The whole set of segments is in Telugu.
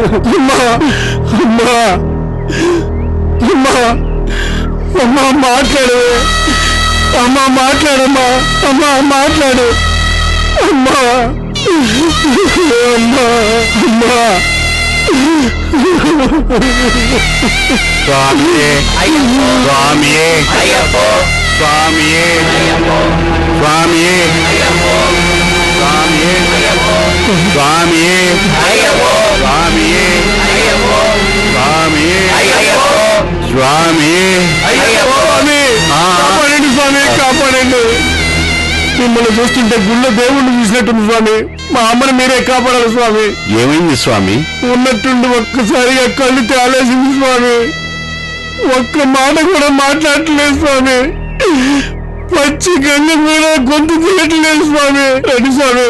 అమ్మా అమ్మా అమ్మా అమ్మా మాట్లాడు అమ్మా మాట్లాడమ్మా అమ్మా మాట్లాడు అమ్మా అమ్మా అమ్మా స్వామియే స్వామియే స్వామియే స్వామియే స్వామియే స్వామియే స్వామియే స్వామియే స్వామియే కాపాడండి స్వామి కాపాడండి. మిమ్మల్ని చూస్తుంటే గుళ్ళో దేవుణ్ణి చూసినట్టుంది స్వామి. మా అమ్మని మీరే కాపాడాలి స్వామి. ఏమైంది స్వామి? ఉన్నట్టుండి ఒక్కసారిగా కళ్ళు తేలేసింది స్వామి. ఒక్క మాట కూడా మాట్లాడట్లేదు స్వామి. పచ్చి గంగ మీద గొంతు తీయట్లేదు స్వామి. రండి స్వామి,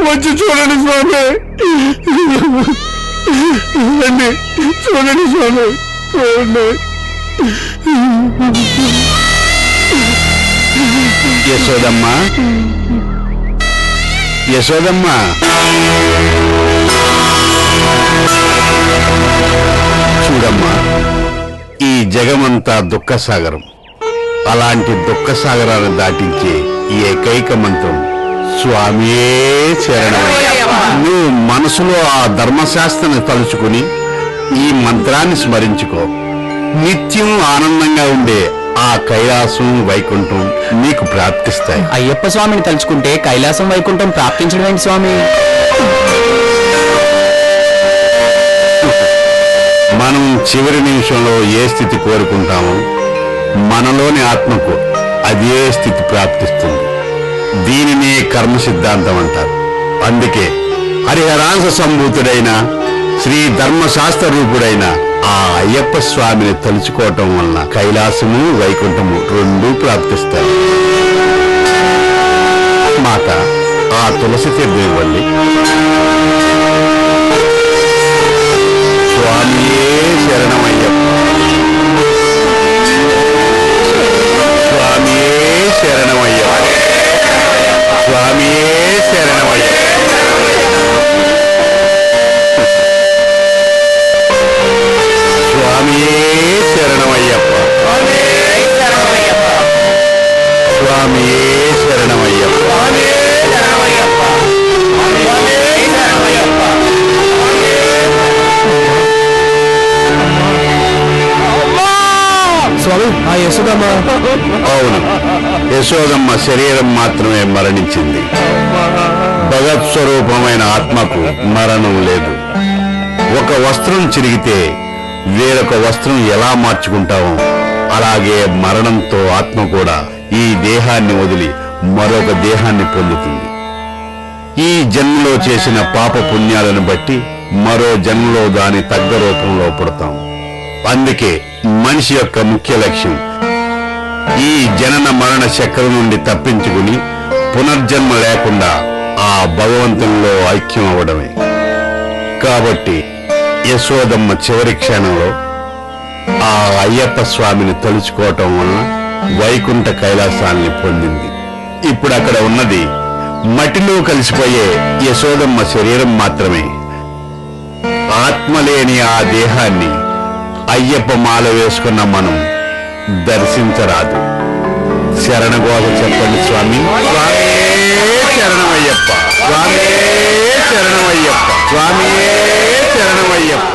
వచ్చి చూడండి స్వామి. రండి చూడండి స్వామి, చూడండి. యశోదమ్మ యశోదమ్మ చూడమ్మా, ఈ జగమంతా దుఃఖసాగరం. అలాంటి దుఃఖసాగరాన్ని దాటించే ఈ ఏకైక మంత్రం స్వామియే శరణం. నువ్వు మనసులో ఆ ధర్మశాస్త్రాన్ని తలుచుకుని ఈ మంత్రాన్ని స్మరించుకో. నిత్యం ఆనందంగా ఉండే ఆ కైలాసం వైకుంఠం నీకు ప్రాప్తిస్తాయి. అయ్యప్ప స్వామిని తలుచుకుంటే కైలాసం వైకుంఠం ప్రాప్తించడం ఏంటి స్వామి? మనం చివరి నిమిషంలో ఏ స్థితి కోరుకుంటామో మనలోని ఆత్మకు అదే స్థితి ప్రాప్తిస్తుంది. దీనినే కర్మ సిద్ధాంతం అంటారు. అందుకే హరిహరాంశ సంభూతుడైన శ్రీ ధర్మశాస్త్ర రూపుడైన ఆ అయ్యప్ప స్వామిని తలుచుకోవటం వలన కైలాసము వైకుంఠము రెండూ ప్రాప్తిస్తాయి. మాత, ఆ తులసి తీర్థం ఇవ్వండి. స్వామియే శరణమయ్యప్ప. స్వామియే శరణమయ్యప్ప. స్వామియే శరణమయ్యప్ప. స్వామియే శరణమయ్యప్ప. స్వామియే శరణమయ్యప్ప. స్వామి, ఆ యశోదమ్మ. అవును, యశోదమ్మ శరీరం మాత్రమే మరణించింది. భగత్ స్వరూపమైన ఆత్మకు మరణం లేదు. ఒక వస్త్రం చిరిగితే వేరొక వస్త్రం ఎలా మార్చుకుంటామో అలాగే మరణంతో ఆత్మ కూడా ఈ దేహాన్ని వదిలి మరొక దేహాన్ని పొందుతుంది. ఈ జన్మలో చేసిన పాప పుణ్యాలను బట్టి మరో జన్మలో దాని తగ్గ రూపంలో పుడతాం. అందుకే మనిషి యొక్క ముఖ్య లక్ష్యం ఈ జనన మరణ చక్రం నుండి తప్పించుకుని పునర్జన్మ లేకుండా ఆ భగవంతునిలో ఐక్యం అవడమే. కాబట్టి యశోదమ్మ చివరి క్షణంలో ఆ అయ్యప్ప స్వామిని తలుచుకోవటం వలన వైకుంఠ కైలాసాన్ని పొందింది. ఇప్పుడు అక్కడ ఉన్నది మట్టిలో కలిసిపోయే యశోదమ్మ శరీరం మాత్రమే. ఆత్మలేని ఆ దేహాన్ని అయ్యప్ప మాల వేసుకున్న మనం దర్శించరాదు. శరణగోధ చెప్పండి స్వామి. స్వామియే శరణమయ్యప్ప. స్వామియే శరణమయ్యప్ప. స్వామియే శరణమయ్యప్ప.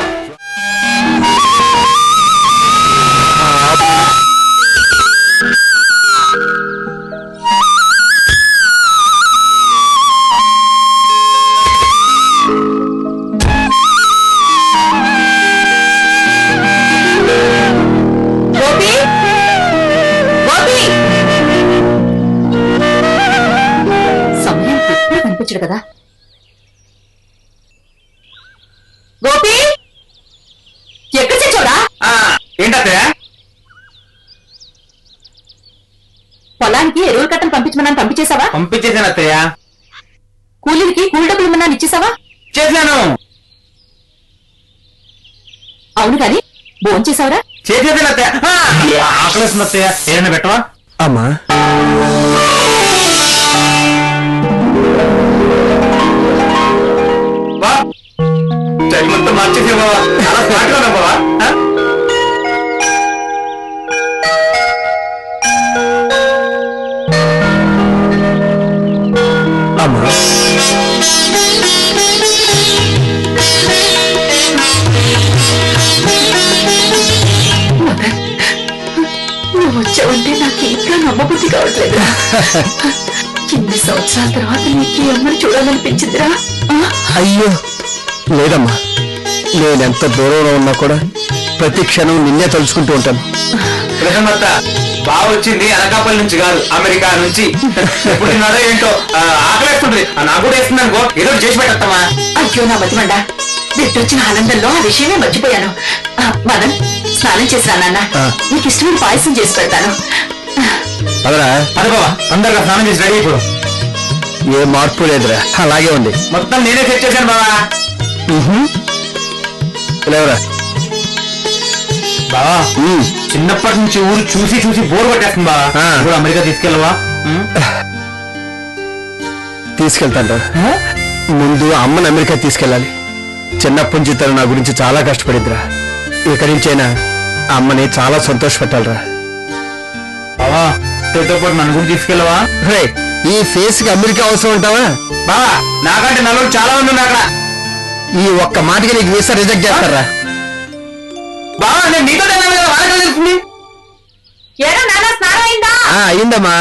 కదా గోపి, ఎక్కడ చచ్చోడా? ఏంటత్తయ్య? పొలానికి ఎరువుల కట్టలు పంపించమన్నాను, పంపించేశావా? పంపించేశాను అత్తయ్య. కూలీలకి కూలి డబ్బులు ఇమ్మన్నాను, ఇచ్చేసావా? చేశాను. అవును కాని భోంచేశావరా? చేసేసాను అత్తయ్య. ఆకలిస్తుంది అత్తయ్య, ఏమైనా పెట్టవా? అమ్మా, స్టైల్ మొత్తం మార్చేసే బావా, చాలా స్మార్ట్ గా ఉన్నావు బావా. అమ్మా నువ్వు వచ్చావంటే నాకు ఇంకా నమ్మబుద్ధి కావట్లేదు. ఇన్ని సంవత్సరాల తర్వాత నీకు ఈ అమ్మని చూడాలనిపించిందిరా. అయ్యో లేదమ్మా, నేనెంత దూరంలో ఉన్నా కూడా ప్రతి క్షణం నిన్నే తలుచుకుంటూ ఉంటాను. ప్రథమత్త బావ వచ్చింది అనకాపల్లి నుంచి కాదు, అమెరికా నుంచి. ఎప్పుడు తిన్నాడో ఏంటో, ఆకలేస్తుంది. నాకు కూడా వేస్తుంది అనుకో, ఏదో ఒకటి చేసి పెట్టమ్మా. అయ్యో నా మతిమండ, బిడ్డొచ్చిన ఆనందంలో ఆ విషయమే మర్చిపోయాను. మదన్, స్నానం చేసిరా నాన్న, నీకు ఇష్టమైన పాయసం చేసి పెడతాను. అదరా అదే బావా, అందరిగా స్నానం చేసి రెడీ అయిపో. ఏ మార్పు లేదురా, అలాగే ఉంది. మొత్తం నేనే సెట్ చేశాను బావా. లేవరా బావా, చిన్నప్పటి నుంచి ఊరు చూసి చూసి బోర్ కొట్టేస్తుంది బావా. ఇప్పుడు అమెరికా తీసుకెళ్ళవా? తీసుకెళ్తాను. ముందు అమ్మని అమెరికా తీసుకెళ్ళాలి. చిన్నప్పటి నుంచి తను నా గురించి చాలా కష్టపడిద్దిరా. ఇక్కడి నుంచైనా అమ్మని చాలా సంతోషపెట్టాలరా. బావా, తో పాటు నన్ను కూడా తీసుకెళ్ళవా? రే, ఈ ఫేస్ కి అమెరికా అవసరం ఉంటావా? బావా, నాకంటే నలుగురు చాలా మంది ఉన్నారు అక్కడ. ఈ ఒక్క మాటకి నీకు వీసా రిజెక్ట్ చేస్తారా? బావా, నేను నీతో తిన్నాను కదా, వాళ్ళకి తెలుస్తుంది. ఏరా నాన్న, స్నానం అయిందా? అయిందమ్మా.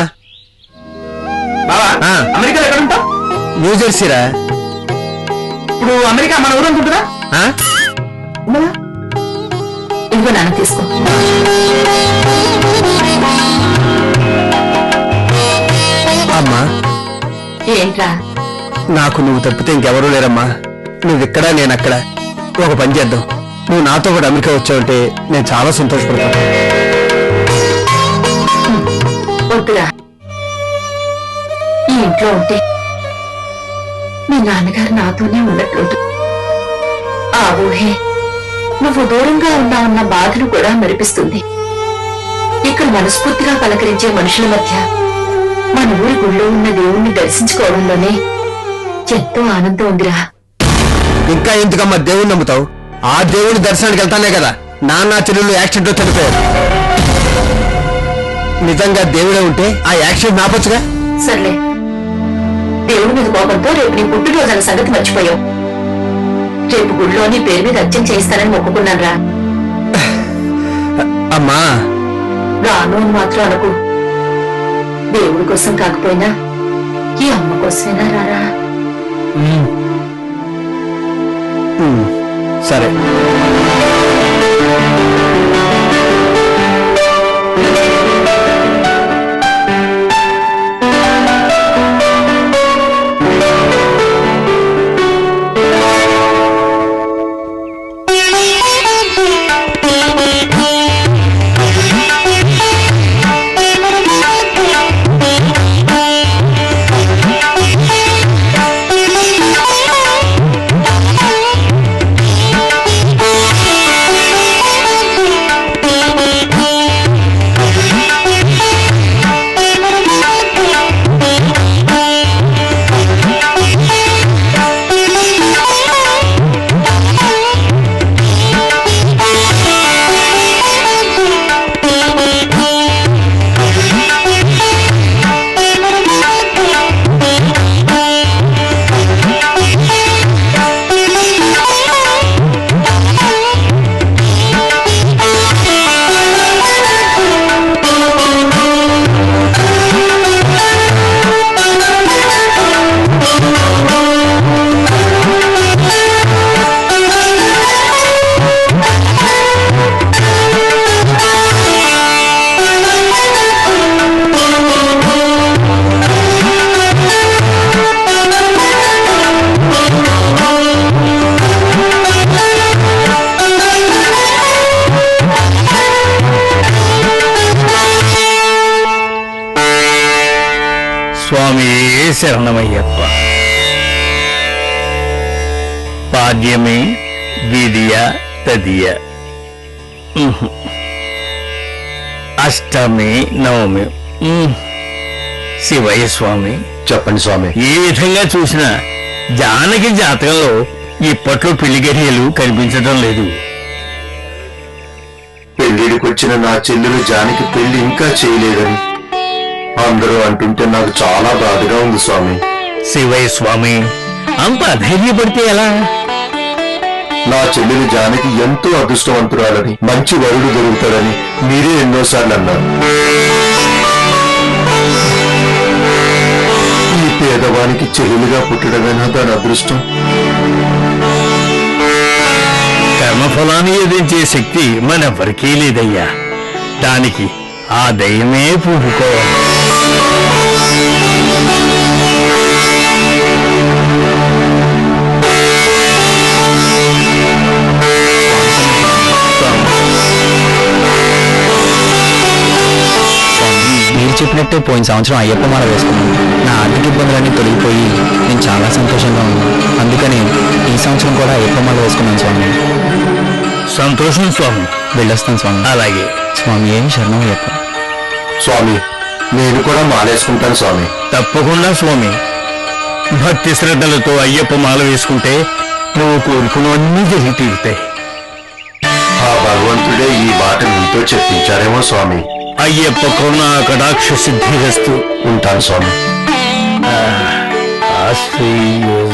బావా, అమెరికాలో ఎక్కడ ఉంటావు? న్యూజెర్సీరా. ఇప్పుడు అమెరికా మన ఊరు అనుకుంటుందా? ఇదిగో నాన్న, తీసుకో. అమ్మా, ఏంట్రా? నాకు నువ్వు తప్పితే ఇంకెవరూ లేరమ్మా. నువ్విక్కడ, నేనక్కడ. ఒక పని చేద్దాం, నువ్వు నాతో కూడా అమెరికా వచ్చావంటే నేను చాలా సంతోషపడతాను. వద్దురా, ఈ ఇంట్లో ఉంటే మీ నాన్నగారు నాతోనే ఉన్నట్లు. ఆ ఊహే నువ్వు దూరంగా ఉన్నావన్న బాధను కూడా మరిపిస్తుంది. ఇక్కడ మనస్ఫూర్తిగా పలకరించే మనుషుల మధ్య మన ఊరి గుళ్ళో ఉన్న దేవుణ్ణి దర్శించుకోవడంలోనే ఎంతో ఆనందం ఉందిరా. ఇంకా ఎందుకమ్మా దేవుణ్ణి నమ్ముతావు? ఆ దేవుడి దర్శనానికి వెళ్తానే కదా నాన్న చెల్లెలు యాక్సిడెంట్ లో చనిపోయారు. నిజంగా దేవుడే ఉంటే ఆ యాక్సిడెంట్ ఆపొచ్చుగా. సర్లే, దేవుడి మీద కోపంతో రేపు నీ పుట్టినరోజు అన్న సంగతి మర్చిపోయావు. రేపు గుళ్ళో నీ పేరు మీద అర్చన చేయిస్తానని మొక్కుకున్నాను రా. అమ్మా, రాను అని మాత్రం అనుకు. దేవుడి కోసం కాకపోయినా ఈ అమ్మ కోసమైనా రారా. సరే. స్వామియే శరణమయ్యప్ప. పాడ్యమే ద్వితీయ తదియ అష్టమి నవమి. శివయ్య స్వామి, చెప్పండి స్వామి. ఏ విధంగా చూసినా జానకి జాతకంలో ఇప్పట్లో పెళ్లి గడియలు కనిపించడం లేదు. పెళ్లిడికొచ్చిన నా చెల్లెలు జానికి పెళ్లి ఇంకా చేయలేదని అందరూ అంటుంటే నాకు చాలా బాధగా ఉంది స్వామి. శివయ్య స్వామి, అంత అధైర్యపడితే ఎలా? నా చెల్లెలు జానికి ఎంతో అదృష్టవంతురాలని, మంచి వరుడు దొరుకుతాడని మీరే ఎన్నోసార్లు అన్నారు. ఈ పేదవానికి చెల్లెలుగా పుట్టడమేనా దాని అదృష్టం? కర్మఫలాన్ని ఎదించే శక్తి మనెవ్వరికీ లేదయ్యా. దానికి ఆ దయ్యమే పూనుకోవాలి. మీరు చెప్పినట్టే పోయిన సంవత్సరం అయ్యప్ప మాల వేసుకున్నాను. నా ఆర్థిక ఇబ్బందులన్నీ తొలగిపోయి నేను చాలా సంతోషంగా ఉన్నాను. అందుకని ఈ సంవత్సరం కూడా అయ్యప్ప మాల వేసుకున్నాను స్వామి. సంతోషం స్వామి. వెళ్ళొస్తాను స్వామి. అలాగే స్వామి, ఏమి శరణం అయ్యప్ప. స్వామి, నేను కూడా మాలేసుకుంటాను స్వామి. తప్పకుండా స్వామి. భక్తి శ్రద్ధలతో అయ్యప్ప మాల వేసుకుంటే నువ్వు కోరుకున్నవన్నీ జరిగి తీరుతాయి. ఆ భగవంతుడే ఈ మాట మీతో చెప్పించారేమో స్వామి. అయ్యప్ప కరుణా కటాక్ష సిద్ధిరస్తు. ఉంటాను స్వామి. ఆశ్రయం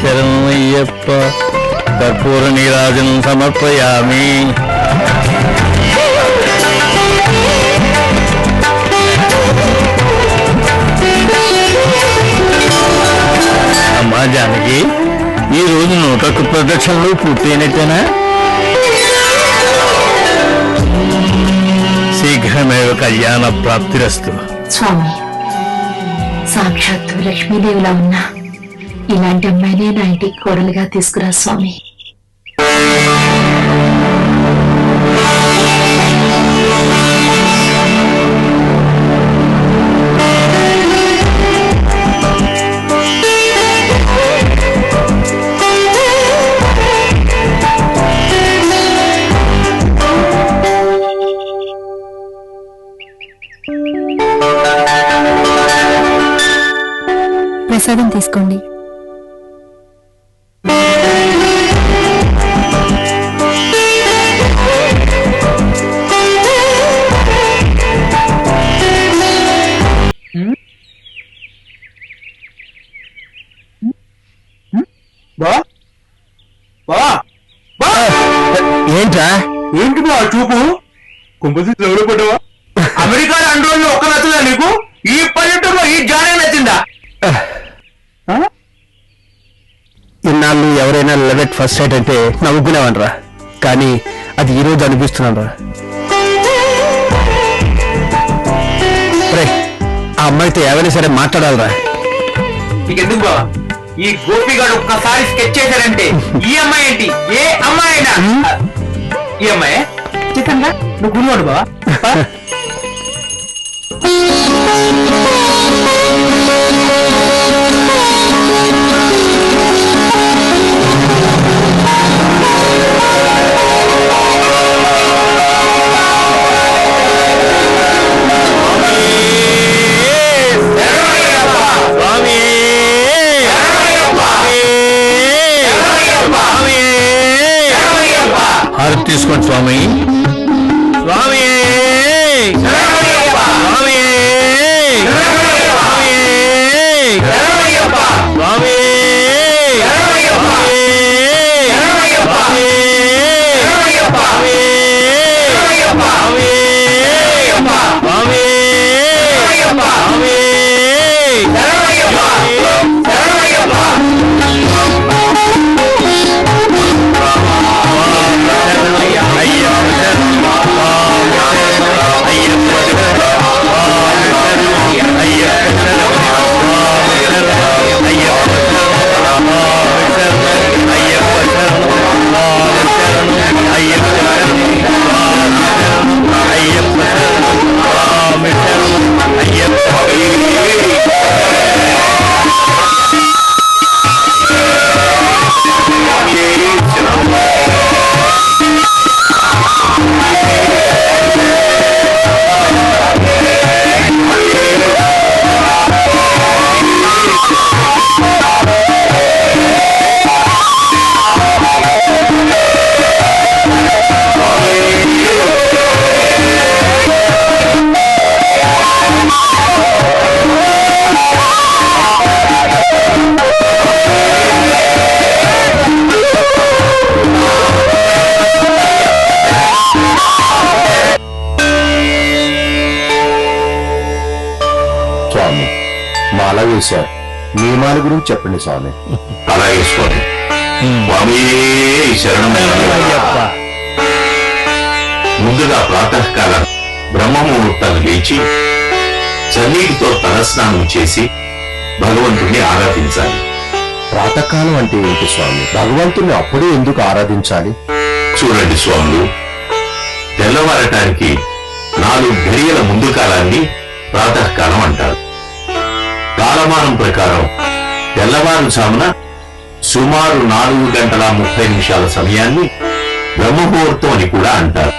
శరణమయ్యప్ప. కర్పూర నీరాజనం సమర్పయామి. అమ్మా జానకి, ఈ రోజు 101 ప్రదక్షిణలు పూర్తయినట్టేనా? శీఘ్రమేవ కళ్యాణ ప్రాప్తిరస్తు. స్వామి, సాక్షాత్తు లక్ష్మీదేవిలా ఉన్నా ఇలాంటి అమ్మాయినే నా ఇంటికి కోడలుగా తీసుకురా స్వామి. ప్రసాదం తీసుకోండి. ఏంట్రా? ఏంటి బా చూపు? కుంపసి ఎవరు పడ్డావా? అమెరికా 2 రోజులు ఒక్క నచ్చదా నీకు? ఈ పల్లెటూరులో ఈ జానే నచ్చిందా? ఇన్నాళ్ళు ఎవరైనా లవ్ ఎట్ ఫస్ట్ సైట్ అంటే నవ్వుకునేవనరా, కానీ అది ఈ రోజు అనిపిస్తున్నాను రా. ఆ అమ్మాయితో ఏమైనా సరే మాట్లాడాలరా. నీకెందుకు బావా? ఈ గోపిగాడు ఒక్కసారి స్కెచ్ చేశారంటే ఈ అమ్మాయి ఏంటి, ఏ అమ్మాయి అయినా ఈ అమ్మాయి చిత్తంగా నువ్వు గురువాడు బావా. తీసుకోండి స్వామి. స్వామి స్వామి సార్ నియమాల గురించి చెప్పండి స్వామి. అలాగే స్వామి. స్వామి శరణం. ముందుగా ప్రాతకాలం బ్రహ్మముహూర్తాలు లేచి చన్నీటితో తలస్నానం చేసి భగవంతుణ్ణి ఆరాధించాలి. ప్రాతకాలం అంటే ఏంటి స్వామి? భగవంతుని అప్పుడే ఎందుకు ఆరాధించాలి? చూడండి స్వాములు, తెల్లవారటానికి 4 ఘడియల ముందు కాలాన్ని ప్రాతకాలం అంటారు. కాలమానం ప్రకారం తెల్లవారుజామున సుమారు 4:30 సమయాన్ని బ్రహ్మముహూర్తం అని కూడా అంటారు.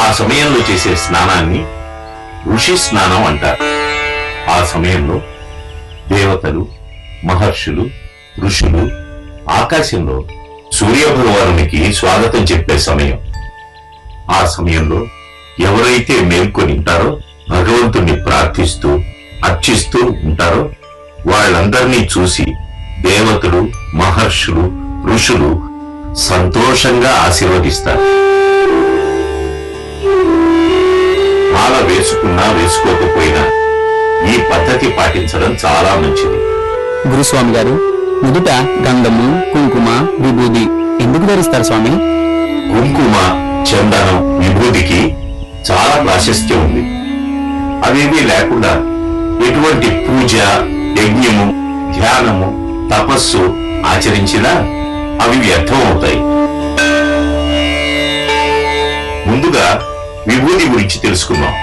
ఆ సమయంలో చేసే స్నానాన్ని ఋషి స్నానం అంటారు. ఆ సమయంలో దేవతలు, మహర్షులు, ఋషులు ఆకాశంలో సూర్యభగవానునికి స్వాగతం చెప్పే సమయం. ఆ సమయంలో ఎవరైతే మేల్కొని ఉంటారో, భగవంతుణ్ణి ప్రార్థిస్తూ అర్చిస్తూ ఉంటారో వాళ్ళందరినీ చూసి దేవతలు, మహర్షులు, ఋషులు సంతోషంగా ఆశీర్వదిస్తారు. మాల వేసుకున్నా వేసుకోకపోయినా ఈ పద్ధతి పాటించడం చాలా మంచిది. గురుస్వామి గారు, మొదట గంధము, కుంకుమ, విభూది ఎందుకు ధరిస్తారు స్వామి? కుంకుమ, చందనం, విభూతికి చాలా ప్రాశస్త్యం ఉంది. అవేమీ లేకుండా ఎటువంటి పూజ, యజ్ఞము, ధ్యానము, తపస్సు ఆచరించినా అవి వ్యర్థమవుతాయి. ముందుగా విభూతి గురించి తెలుసుకుందాం.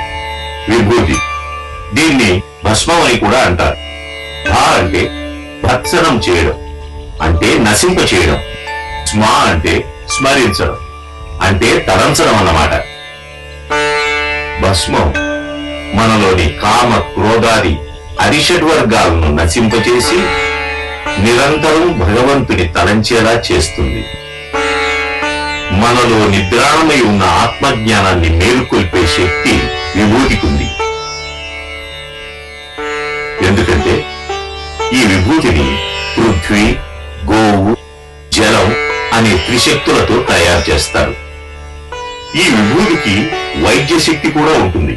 విభూతి, దీన్ని భస్మం అని కూడా అంటారు. భా అంటే భత్సనం చేయడం, అంటే నశింప చేయడం. స్మా అంటే స్మరించడం, అంటే తరంచడం అన్నమాట. భస్మం మనలోని కామ, క్రోధాది అరిషడ్వర్గాలను నశింపచేసి నిరంతరం భగవంతుని తలంచేలా చేస్తుంది. మనలో నిద్రాణమై ఉన్న ఆత్మజ్ఞానాన్ని మేలుకొల్పే శక్తి విభూతికుంది. ఎందుకంటే ఈ విభూతిని పృథ్వీ, గోవు, జలం అనే త్రిశక్తులతో తయారు చేస్తారు. ఈ విభూతికి వైద్య శక్తి కూడా ఉంటుంది.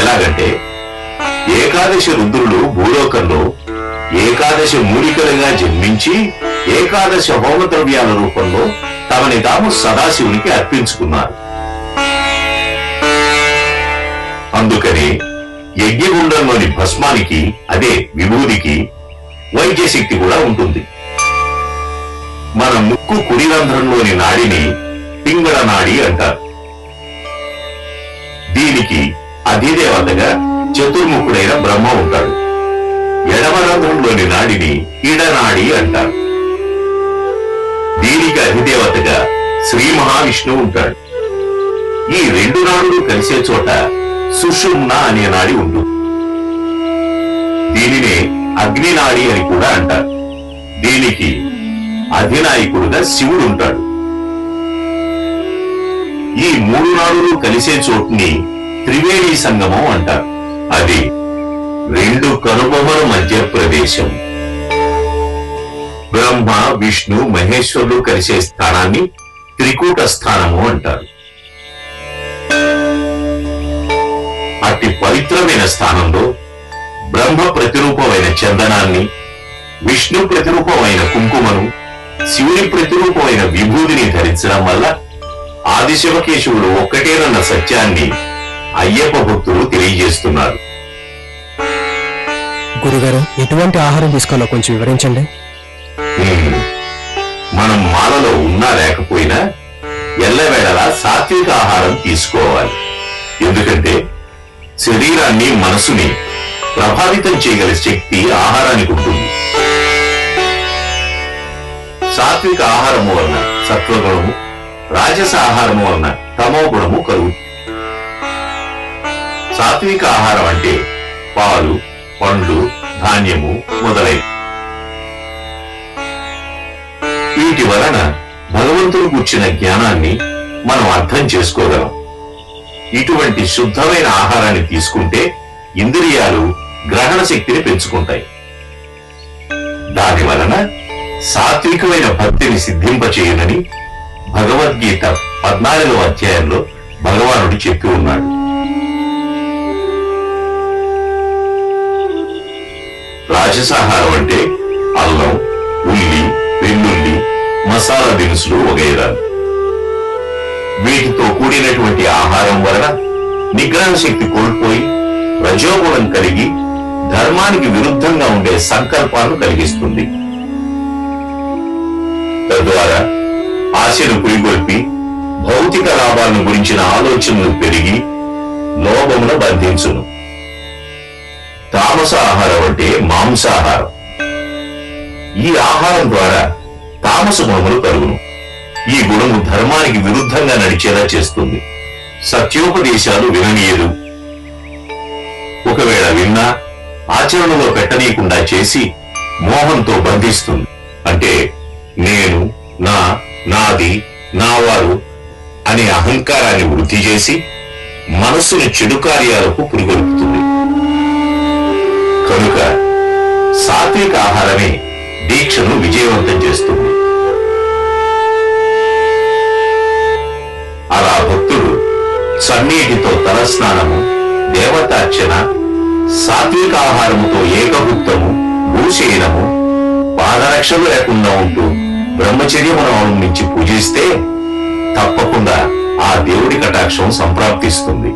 ఎలాగంటే ఏకాదశి రుద్రులు భూలోకంలో ఏకాదశ మూలికలుగా జన్మించి ఏకాదశ హోమ ద్రవ్యాల రూపంలో తమని తాము సదాశివునికి అర్పించుకున్నారు. అందుకని యజ్ఞగుండంలోని భస్మానికి, అదే విభూతికి వైద్య శక్తి కూడా ఉంటుంది. మన ముక్కు కుడి రంధ్రంలోని నాడిని పింగళ నాడి అంటారు. దీనికి అధిదేవతగా చతుర్ముఖుడైన బ్రహ్మ ఉంటాడు. ఎడమ రంధ్రంలోని నాడిని ఇడనాడి అంటారు. దీనికి అధిదేవతగా శ్రీ మహావిష్ణువు ఉంటాడు. ఈ 2 నాడులు కలిసే చోట సుషుమ్న అనే నాడి ఉంటుంది. దీనినే అగ్నినాడి అని కూడా అంటారు. దీనికి అధినాయకుడుగా శివుడు ఉంటాడు. ఈ 3 నాడులు కలిసే చోటుని త్రివేణి సంగమం అంటారు. అది 2 కనుబొమ్మల మధ్య ప్రదేశం. బ్రహ్మ, విష్ణు, మహేశ్వరులు కలిసే స్థానాన్ని త్రికూట స్థానము అంటారు. అట్టి పవిత్రమైన స్థానంలో బ్రహ్మ ప్రతిరూపమైన చందనాన్ని, విష్ణు ప్రతిరూపమైన కుంకుమను, శివుని ప్రతిరూపమైన విభూతిని ధరించడం వల్ల ఆదిశివకేశవుడు ఒక్కటేనన్న సత్యాన్ని అయ్యప్ప భక్తులు తెలియజేస్తున్నారు. గురుగారు, ఎటువంటి ఆహారం తీసుకోవాలో కొంచెం వివరించండి. మనం మాలలో ఉన్నా లేకపోయినా ఎల్లవేళలా సాత్విక ఆహారం తీసుకోవాలి. ఎందుకంటే శరీరాన్ని, మనసుని ప్రభావితం చేయగల శక్తి ఆహారానికి ఉంటుంది. సాత్విక ఆహారము వలన సత్వగుణము, రాజస ఆహారము వలన తమో గుణము కలుగుతుంది. సాత్విక ఆహారం అంటే పాలు, పండ్లు, ధాన్యము మొదలైనవి. వీటి వలన భగవంతుడు కూర్చిన జ్ఞానాన్ని మనం అర్థం చేసుకోగలం. ఇటువంటి శుద్ధమైన ఆహారాన్ని తీసుకుంటే ఇంద్రియాలు గ్రహణ శక్తిని పెంచుకుంటాయి. దాని వలన సాత్వికమైన భక్తిని సిద్ధింపచేయునని భగవద్గీత 14వ అధ్యాయంలో భగవానుడు చెప్పి ఉన్నాడు. రాజసాహారం అంటే అల్లం, ఉల్లి, వెల్లుల్లి, మసాలా దినుసులు వగైరాలు. వీటితో కూడినటువంటి ఆహారం వలన నిగ్రహ శక్తి కోల్పోయి రజోగుణం కలిగి ధర్మానికి విరుద్ధంగా ఉండే సంకల్పాలను కలిగిస్తుంది. తద్వారా ఆశను పురిగొల్పి భౌతిక లాభాలను గురించిన ఆలోచనలు పెరిగి లోభమును బంధించును. తామస ఆహారం అంటే మాంసాహారం. ఈ ఆహారం ద్వారా తామస గుణములు కలుగును. ఈ గుణము ధర్మానికి విరుద్ధంగా నడిచేలా చేస్తుంది. సత్యోపదేశాలు విననీయదు. ఒకవేళ విన్నా ఆచరణలో పెట్టనీయకుండా చేసి మోహంతో బంధిస్తుంది. అంటే నేను, నాది, నావారు అనే అహంకారాన్ని వృద్ధి చేసి మనస్సును చెడు కార్యాలకు పురిగొల్పుతుంది. కనుక సాత్విక ఆహారమే దీక్షను విజయవంతం చేస్తుంది. అలా భక్తుడు సన్నీటితో తలస్నానము, దేవతార్చన, సాత్విక ఆహారముతో ఏకభుక్తము, భూశయనము, పాదరక్షలు లేకుండా ఉంటూ బ్రహ్మచర్యమును అవలంబించి పూజిస్తే తప్పకుండా ఆ దేవుడి కటాక్షం సంప్రాప్తిస్తుంది.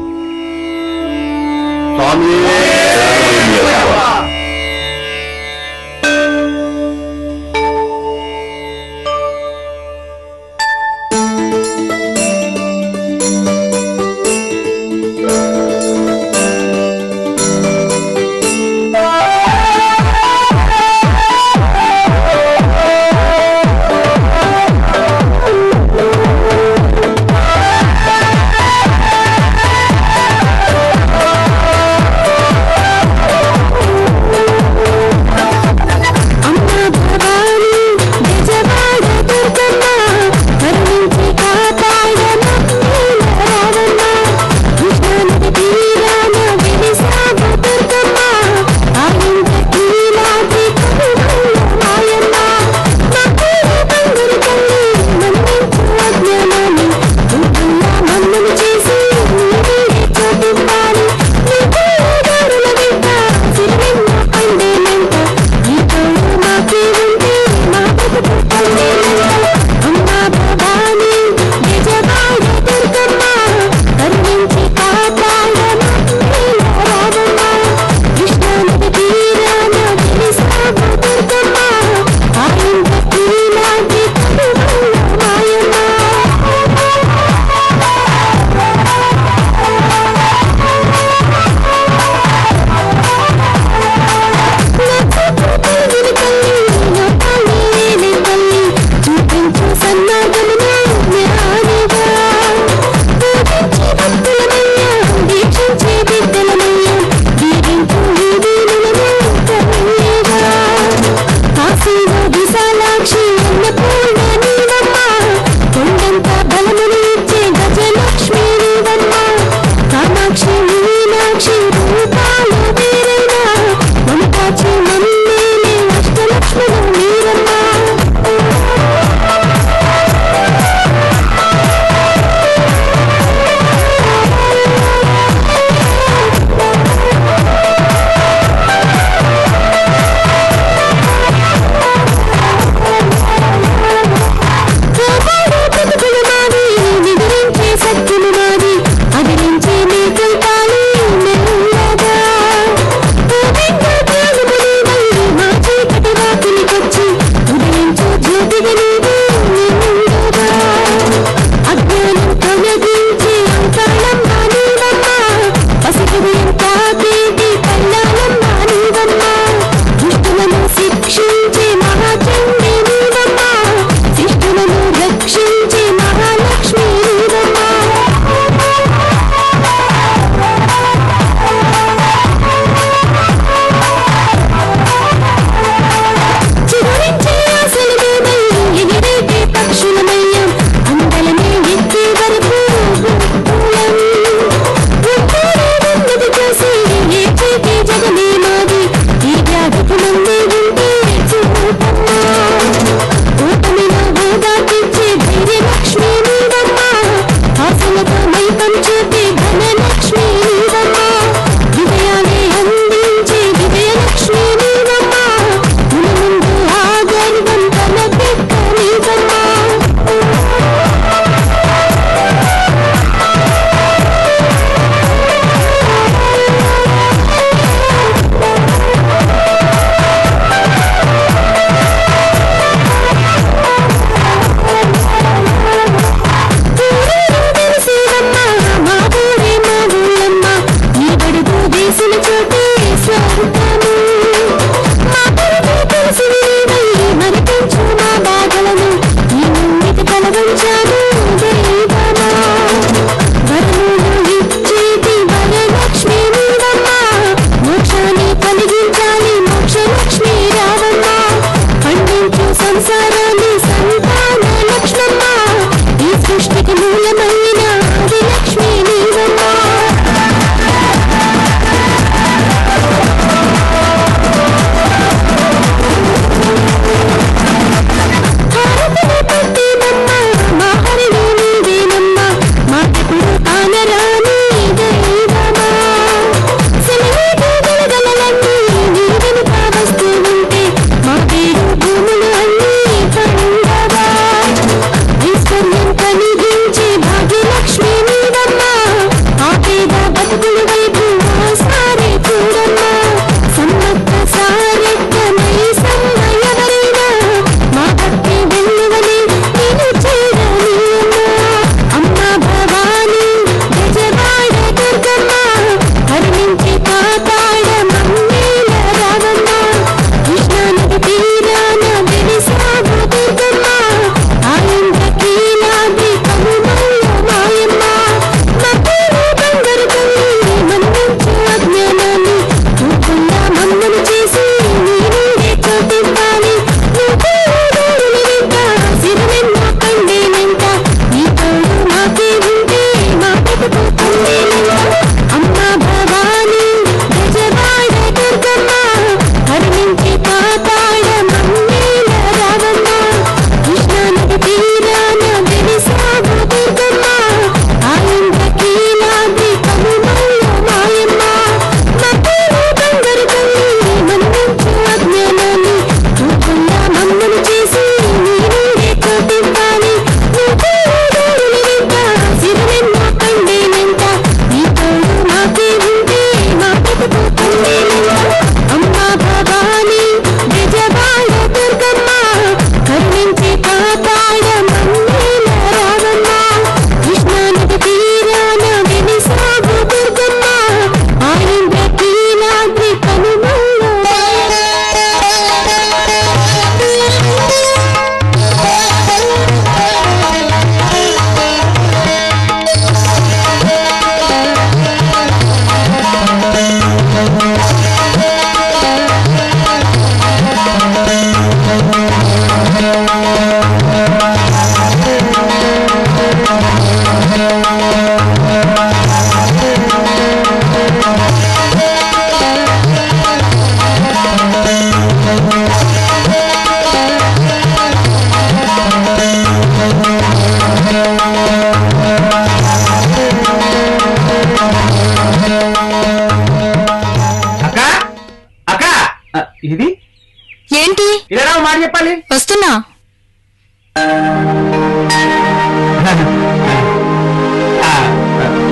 మాట చెప్పాలి. వస్తున్నా.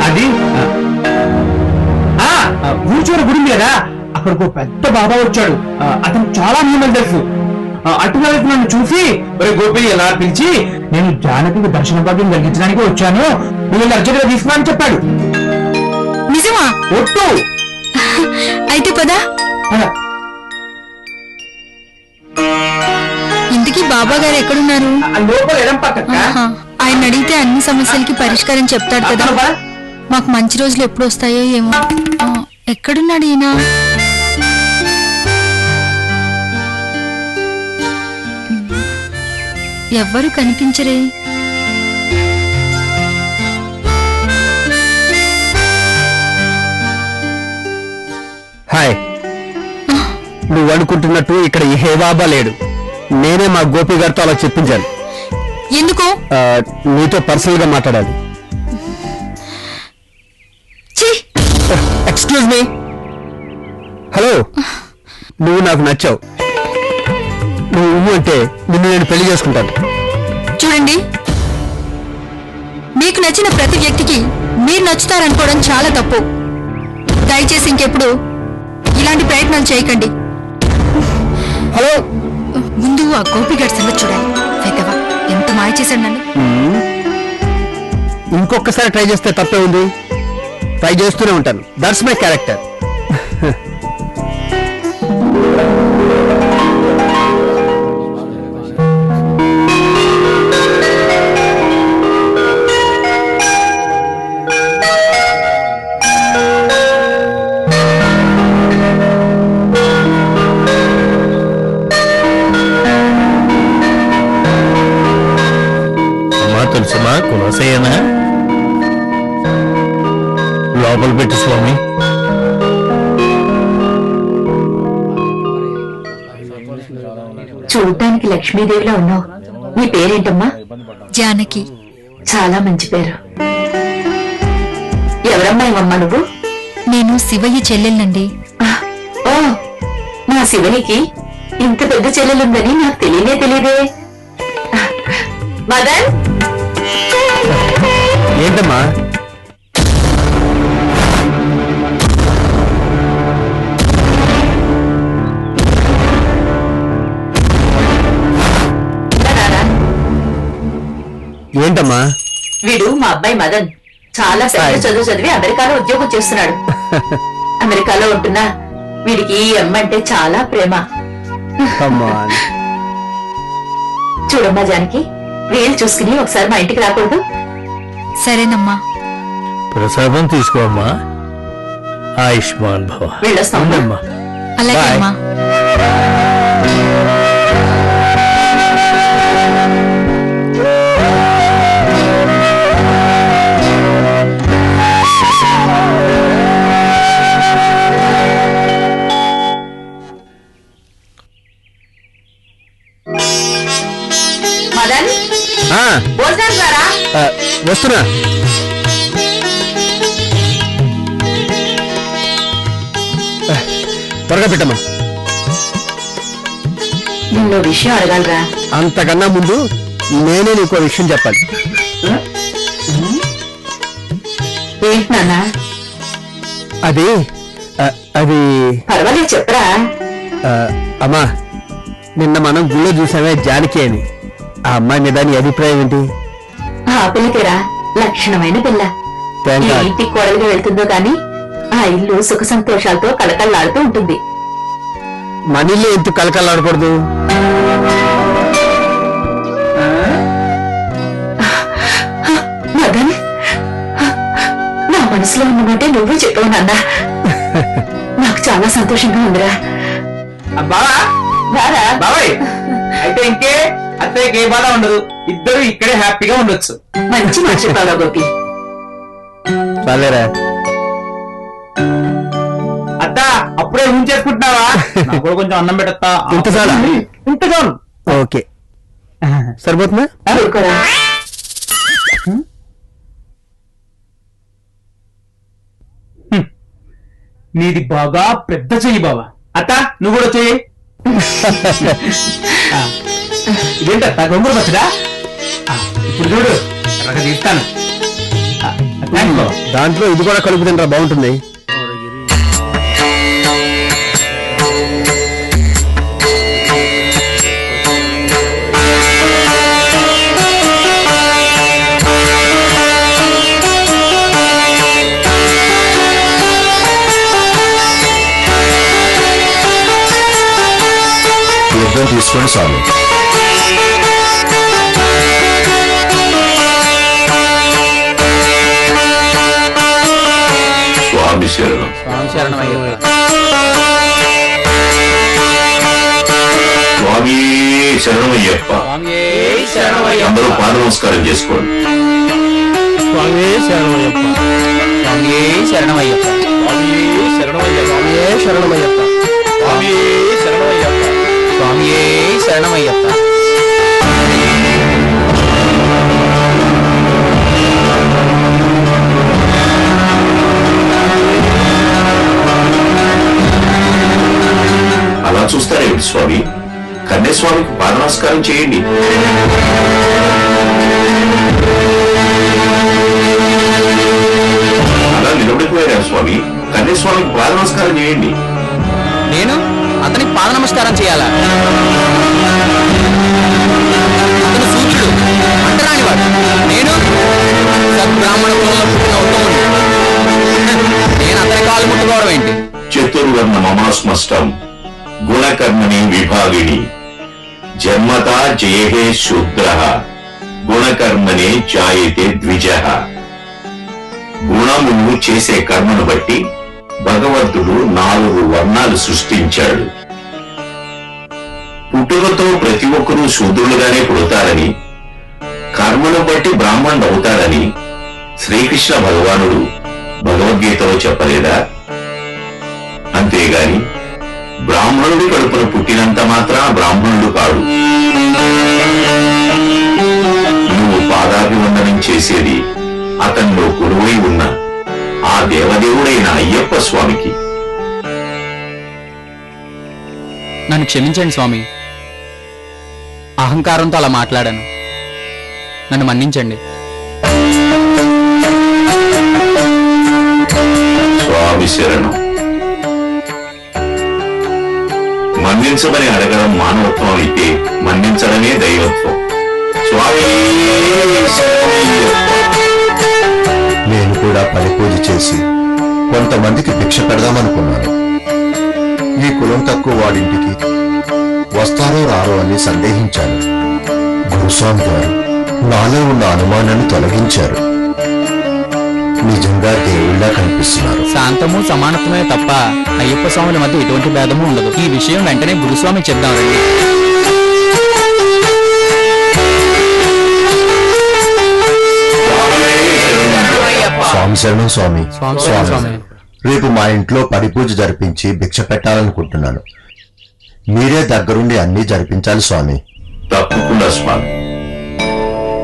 అది ఊచూర గుడి కదా, అక్కడికి ఒక పెద్ద బాబా వచ్చాడు. అతను చాలా నియమాలు తెలుసు. అటుగా నన్ను చూసి ఒరే గోపి ఎలా పిలిచి నేను జానకి దర్శన భాగ్యం కలిగించడానికి వచ్చాను, నువ్వు అర్జెంట్గా తీసుకున్నా అని చెప్పాడు. నిజమా? ఒట్టు. అయితే పదా. ఇంటికి బాబా గారు ఎక్కడున్నారు? లోపల ఎడం పక్క. ఆయన అడిగితే అన్ని సమస్యలకి పరిష్కారం చెప్తాడు కదా. మాకు మంచి రోజులు ఎప్పుడు వస్తాయో ఏమో. ఎక్కడున్నాడు ఈయన? ఎవ్వరు కనిపించరే. హాయ్. నువ్వు అనుకుంటున్నట్టు ఇక్కడ ఏ బాబా లేడు. నేనే మా గోపి గారితో అలా చెప్పించాను. ఎందుకు? నీతో పర్సనల్ గా మాట్లాడాలి. Excuse me. హలో. నువ్వు నాకు నచ్చావు. నువ్వు అంటే నిన్ను నేను పెళ్లి చేసుకుంటాను. చూడండి, మీకు నచ్చిన ప్రతి వ్యక్తికి మీరు నచ్చుతారనుకోవడం చాలా తప్పు. దయచేసి ఇంకెప్పుడు ఇలాంటి ప్రయత్నాలు చేయకండి. హలో. ముందు ఆ గోపిగాడి సంగతి చూడాలి. పెద్దవా ఎంత మాయ చేశాడు నన్ను. ఇంకొకసారి ట్రై చేస్తే తప్పే ఉంది. ట్రై చేస్తూనే ఉంటాను. That's my character. తెలుసుమా కులసేనా? లోపల పెట్టు స్వామి. చూడ్డానికి లక్ష్మీదేవిలా ఉన్నావు. నీ పేరేంటమ్మా? జానకి. చాలా మంచి పేరు. ఎవరమ్మా ఇవమ్మా నువ్వు? నేను శివయ్య చెల్లెల్నండి. ఓ, నా శివయ్యకి ఇంత పెద్ద చెల్లెలుందని నాకు తెలియదే. మదన్. ఏంటమ్మా? ఏంటమ్మా? వీడు మా అబ్బాయి మదన్. చాలా పెద్ద చదువు చదివి అమెరికాలో ఉద్యోగం చేస్తున్నాడు. అమెరికాలో ఉంటున్నా వీడికి ఈ అమ్మ అంటే చాలా ప్రేమ. చూడమ్మా జానకి, వీలు చూసుకుని ఒకసారి మా ఇంటికి రాకూడదు? సరేనమ్మా. ప్రసాదం తీసుకోమ్మా. ఆయుష్మాన్ భవ. వెళ్ళొస్తామమ్మా. అలాగే అమ్మా. మదన్, భోజనానికి రారా? వస్తున్నా. త్వరగా పెట్టమ్మా. నిన్ను విషయం అడగాలరా. అంతకన్నా ముందు నేనే నీకు విషయం చెప్పాలి. ఏంటి నాన్న? అది అది పర్వాలేదు చెప్పరా. అమ్మా, నిన్న మనం గుళ్ళో చూసామే జానకి అని. ఆ అమ్మాయి మీద నీ అభిప్రాయం ఏంటి? ఆ పిల్లకేరా లక్షణమైన పిల్ల. Thank God. ఇంటికి కోడలుగా వెళ్తుందో గాని ఆ ఇల్లు సుఖ సంతోషాలతో కళకళలాడుతూ ఉంటుంది. మనీలో ఎందుకు కలకలాడకూడదు? మదన్, నా మనసులో ఉన్నమాట నువ్వు చెప్పావు నాన్న. నాకు చాలా సంతోషంగా ఉందిరా. బావా రారా. బాబాయ్, అయితే ఇంకే అత్తయ్యకి ఏ బాధ ఉండదు. ఇద్దరు ఇక్కడే హ్యాపీగా ఉండొచ్చు. మంచి మాట చెప్పావా గోపి. చాలేరా. అత్త అప్పుడే ఊంచేసుకుంటున్నావా? నాకు కూడా కొంచెం అన్నం పెట్టత్తా. ఇంత చాలా? ఇంత చాలు. ఓకే, సరిపోతుందా? ఊరుకోరా. నీది బాగా పెద్ద చెయ్యి బావా. అత్త నువ్వు కూడా చెయ్యి. ఇదేంట గొంగుర పచ్చడా? ఇప్పుడు చూడు ఎర్రగా తీస్తాను. థాంక్స్ బావ. దాంట్లో ఇది కూడా కలుపు తింటారా, బాగుంటుంది. తీర్థం తీసుకోండి స్వామి. స్వామి శరణం. స్వామి శరణమయ్యప్ప. అందరూ పాద నమస్కారం చేసుకోండి. స్వామి శరణమయ్యప్ప. స్వామియే శరణమయ్యప్ప. స్వామియే శరణమయ్యప్ప. స్వామియే శరణమయ్యప్ప. స్వామియే శరణమయ్యప్ప. అలా చూస్తారేమిటి స్వామి? కన్యస్వామికి పాద నమస్కారం చేయండి. అలా నిలబడిపోయారా స్వామి? కన్యస్వామికి పాద నమస్కారం చేయండి. నేను అతనికి పాద నమస్కారం చేయాలా? అతను సూర్యుడు, అంటరానివాడు. నేను సద్బ్రాహ్మణ కులంలో పుట్టిన ఉత్తముడు. నేను అతని కాలు ముట్టుకోవడం ఏంటి? చతుర్వర్ణ మమాస్మష్టం గుణకర్మణి విభాగిని జన్మతా జయహే శూద్ర గుణకర్మనే జాయతే ద్విజ. గుణమును చేసే కర్మను బట్టి భగవంతుడు 4 వర్ణాలు సృష్టించాడు. పుట్టుకతో ప్రతి ఒక్కరూ శూద్రులుగానే పుడతారని, కర్మను బట్టి బ్రాహ్మణుడు అవుతాడని శ్రీకృష్ణ భగవానుడు భగవద్గీతలో చెప్పలేదా? అంతేగాని బ్రాహ్మణుడి కడుపున పుట్టినంత మాత్రాన బ్రాహ్మణుడు కాడు. నువ్వు పాదాభివందనం చేసేది అతనిలో కొలువై ఉన్న ఆ దేవదేవుడైన అయ్యప్ప స్వామికి. నన్ను క్షమించండి స్వామి, అహంకారంతో అలా మాట్లాడాను. నన్ను మన్నించండి. స్వామి శరణం. మన్నించమని అడగడం మానవత్వం అయితే మన్నించడమే దైవత్వం. స్వామి శరణమయ్యప్ప. నేను కూడా పరిపూజ చేసి కొంతమందికి భిక్ష పెడదామనుకున్నాను. ఈ కులం తక్కువ వాడింటికి వస్తారో రారో అని సందేహించాను. గురుస్వామి గారు నాలో ఉన్న అనుమానాన్ని తొలగించారు. నిజంగా దేవుళ్ళ కనిపిస్తున్నారు. శాంతము సమానత్వమే తప్ప అయ్యప్ప స్వాముల మధ్య ఎటువంటి భేదము ఉండదు. ఈ విషయం వెంటనే గురుస్వామికి చెప్దాం రండి. స్వామి శరణం స్వామి. స్వామి శరణం స్వామి. రేపు మా ఇంట్లో పరిపూజ జరిపించి భిక్ష పెట్టాలనుకుంటున్నాను. మీరే దగ్గరుండి అన్నీ జరిపించాలి స్వామి. తప్పకుండా స్వామి.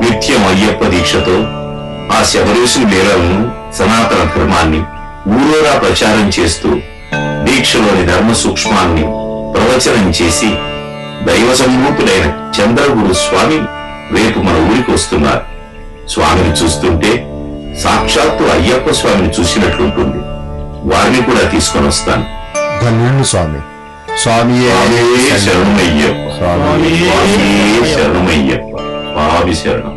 నిత్యం అయ్యప్ప దీక్షతో ఆ శబరీషుని లీలలను, సనాతన ధర్మాన్ని ఊరూరా ప్రచారం చేస్తూ దీక్షలోని ధర్మ సూక్ష్మాన్ని ప్రవచనం చేసి దైవ సంభూతుడైన చంద్రగురు స్వామి రేపు మన ఊరికి వస్తున్నారు. స్వామిని చూస్తుంటే సాక్షాత్తు అయ్యప్ప స్వామిని చూసినట్లుంటుంది. వారిని కూడా తీసుకొని వస్తాను. ధన్యుడు స్వామి. స్వామి శరణమయ్యప్ప. స్వామి శరణమయ్యప్ప. స్వామి శరణం.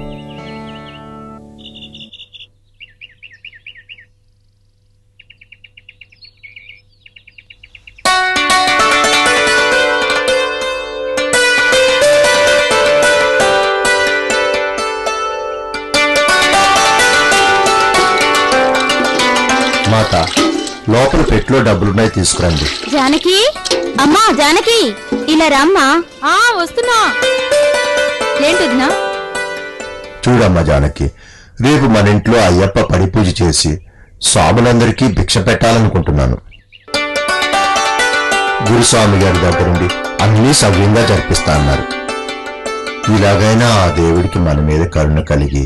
మాత, లోపల పెట్లో డబ్బులున్నాయి, తీసుకురండి. జానకి, అమ్మా జానకి, ఇలా రామ్మా. వస్తున్నా. ఏంటిదినా? చూడమ్మా జానకి, రేపు మన ఇంట్లో అయ్యప్ప పరిపూజ చేసి స్వాములందరికీ భిక్ష పెట్టాలనుకుంటున్నాను. గురుస్వామి గారి దగ్గరుండి అన్నీ సవ్యంగా జరిపిస్తా అన్నారు. ఇలాగైనా ఆ దేవుడికి మన మీద కరుణ కలిగి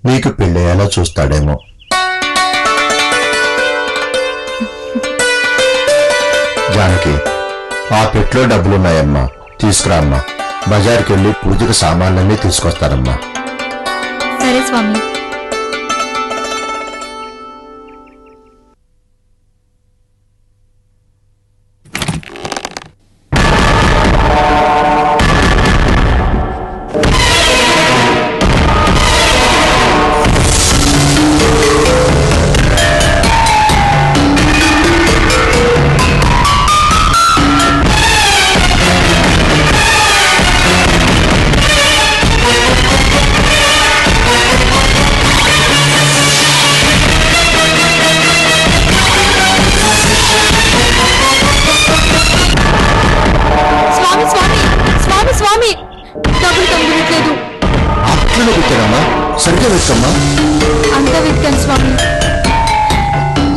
నీకు పెళ్ళయ్యేలా చూస్తాడేమో. జానకి, ఆ పెట్లో డబ్బులున్నాయమ్మా, తీసుకురా అమ్మా. బజార్కి వెళ్ళి పూజకు సామాన్లన్నీ తీసుకొస్తానమ్మా. సరే స్వామి. సరిగ్గా వెతుకమ్మా. అంతా వెతికాను స్వామి,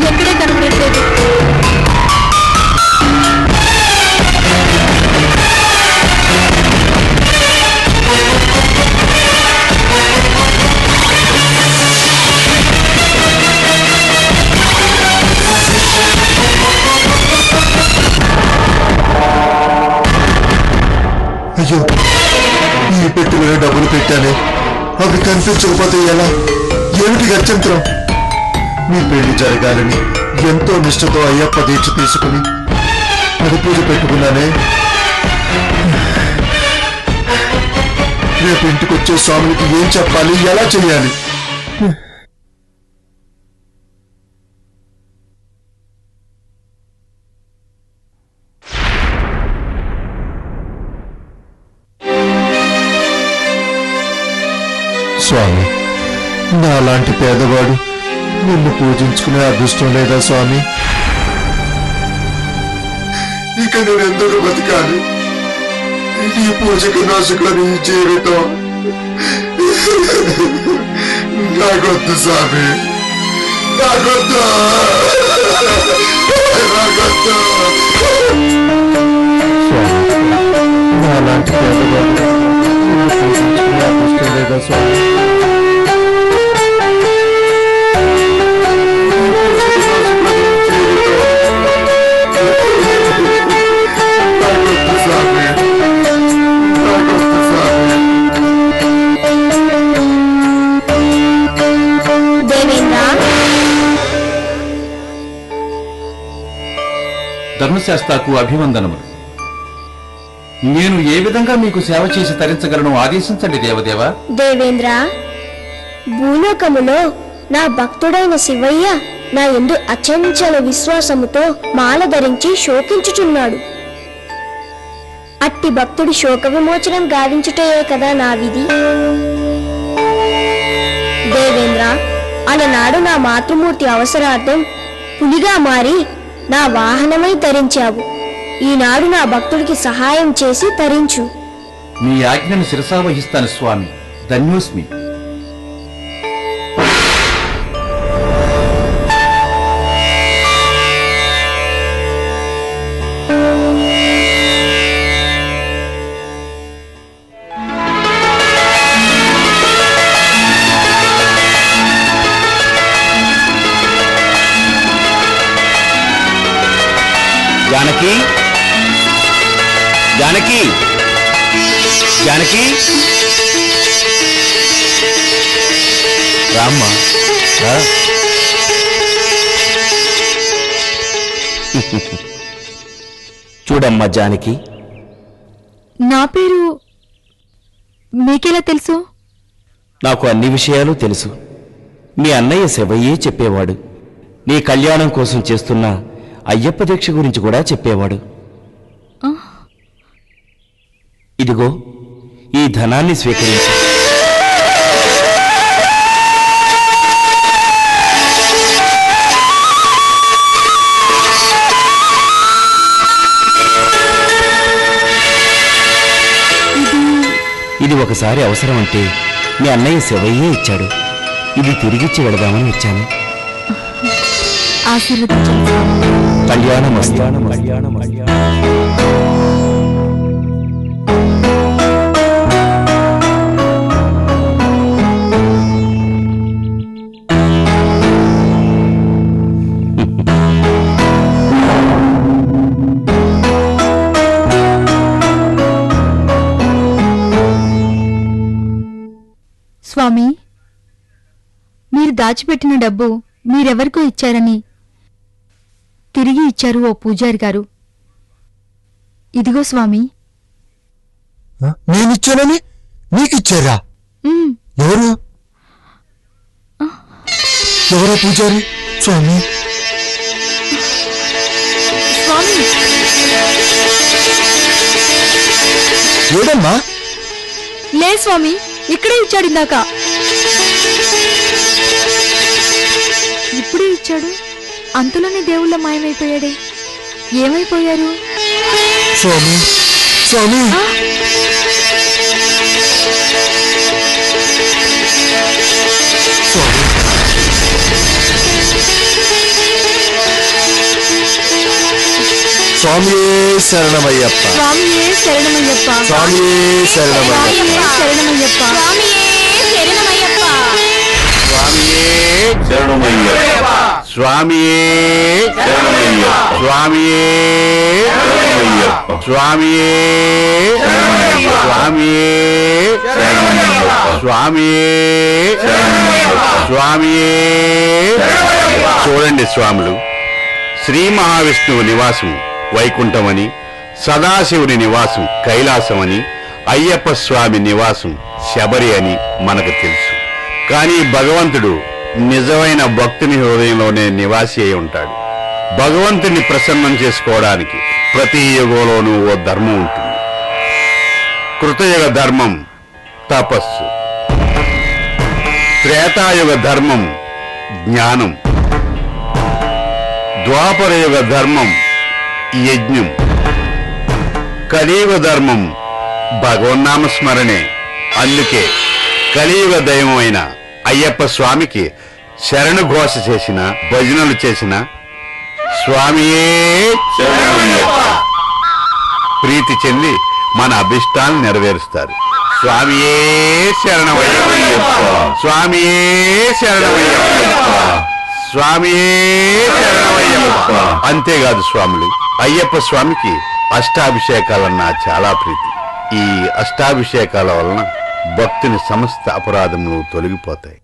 ఎక్కడే కనబడట్లేదు. అయ్యో, ఈ పెట్టిలో డబ్బులు పెట్టానే, అవి కనిపించకపోతే ఎలా? ఏమిటి గత్యంతరం? మీ పెళ్లి జరగాలని ఎంతో నిష్ఠతో అయ్యప్ప దీక్ష తీసుకుని అది పూజ పెట్టుకున్నానే. రేపు ఇంటికి వచ్చే స్వామికి ఏం చెప్పాలి, ఎలా చెయ్యాలి? స్వామి, నాలాంటి పేదవాడు నిన్ను పూజించుకునే అదృష్టం లేదా స్వామి? ఇక నేను ఎందుకు బతకాలి? ఈ పూజకు నాశకులని జీవితం నాకొద్దు స్వామి, నాకొద్దు, నాకొద్దు. నాలాంటి పేదవాడు నిన్ను పూజించుకునే అదృష్టం లేదా స్వామి? ధర్మశాస్త్రకు అభివందనములు. నేను ఏ విధంగా మీకు సేవ చేసి తరించగలను ఆదేశించండి దేవదేవా. దేవేంద్ర, భూలోకములో నా భక్తుడైన శివయ్య నా యందు అచంచల విశ్వాసముతో మాల ధరించి శోకించుచున్నాడు. అట్టి భక్తుడి శోక విమోచనం గావించుటయే కదా నా విధి. దేవేంద్ర, అలనాడు నా మాతృమూర్తి అవసరార్థం పులిగా మారి నా వాహనమై తరించావు. ఈనాడు నా భక్తుడికి సహాయం చేసి తరించు. మీ ఆజ్ఞను శిరసావహిస్తాను స్వామి. ధన్యోస్మి. జానకి, జానకి, జానకి, రామ్మా రా. చూడమ్మా జానకి, నా పేరు మీకెలా తెలుసు? నాకు అన్ని విషయాలు తెలుసు. మీ అన్నయ్య శివయ్యే చెప్పేవాడు. నీ కళ్యాణం కోసం చేస్తున్న అయ్యప్ప దీక్ష గురించి కూడా చెప్పేవాడు. ఇదిగో ఈ ధనాన్ని స్వీకరించు. ఇది ఒకసారి అవసరం అంటే మీ అన్నయ్య శివయ్యే ఇచ్చాడు. ఇది తిరిగిచ్చి వెళదామని వచ్చాను. ఆశీర్వదించండి. కళ్యాణం కళ్యాణం కళ్యాణం స్వామి, మీరు దాచిపెట్టిన డబ్బు మీరెవరికో ఇచ్చారని తిరిగి ఇచ్చారు ఓ పూజారి గారు. ఇదిగో స్వామి. నేనిచ్చానని నీకిచ్చారా? ఎవరు ఎవరో పూజారి? స్వామి స్వామి, ఏడమ్మా? లే స్వామి, ఇక్కడే ఇచ్చాడు ఇందాక. ఇప్పుడే ఇచ్చాడు, అంతలోనే దేవుళ్ళ మాయమైపోయాడే. ఏమైపోయారు? స్వామి స్వామి స్వామియే శరణమయ్యప్ప. స్వామియే శరణమయ్యప్ప. స్వామియే శరణమయ్యప్ప. శరణమయ్యప్ప. స్వామియే శరణమయ్యప్ప. స్వామియే శరణమయ్యప్ప. స్వామియే శరణమయ్యప్ప. స్వామియే శరణమయ్యప్ప. స్వామియే స్వామియే. చూడండి స్వాములు, శ్రీ మహావిష్ణువు నివాసం వైకుంఠమని, సదాశివుని నివాసం కైలాసమని, అయ్యప్ప స్వామి నివాసం శబరి అని మనకు తెలుసు. కానీ భగవంతుడు నిజమైన భక్తుని హృదయంలోనే నివాసి అయి ఉంటాడు. భగవంతుని ప్రసన్నం చేసుకోవడానికి ప్రతి యుగంలోనూ ఓ ధర్మం ఉంటుంది. కృతయుగ ధర్మం తపస్సు, త్రేతాయుగ ధర్మం జ్ఞానం, ద్వాపరయుగ ధర్మం యజ్ఞం, కలియుగ ధర్మం భగవన్నామస్మరణే. అందుకే కలియుగ దైవమైన అయ్యప్ప స్వామికి శరణు ఘోష చేసిన, భజనలు చేసిన స్వామియే శరణమయ్యప్ప ప్రీతి చెంది మన అభిష్టాలను నెరవేరుస్తారు. స్వామియే శరణమయ్యప్ప. స్వామియే శరణమయ్యప్ప. స్వామియే శరణమయ్యప్ప. అంతేకాదు స్వాములు, అయ్యప్ప స్వామికి అష్టాభిషేకాలన్నా చాలా ప్రీతి. ఈ అష్టాభిషేకాల వలన భక్తుని సమస్త అపరాధములు తొలగిపోతాయి.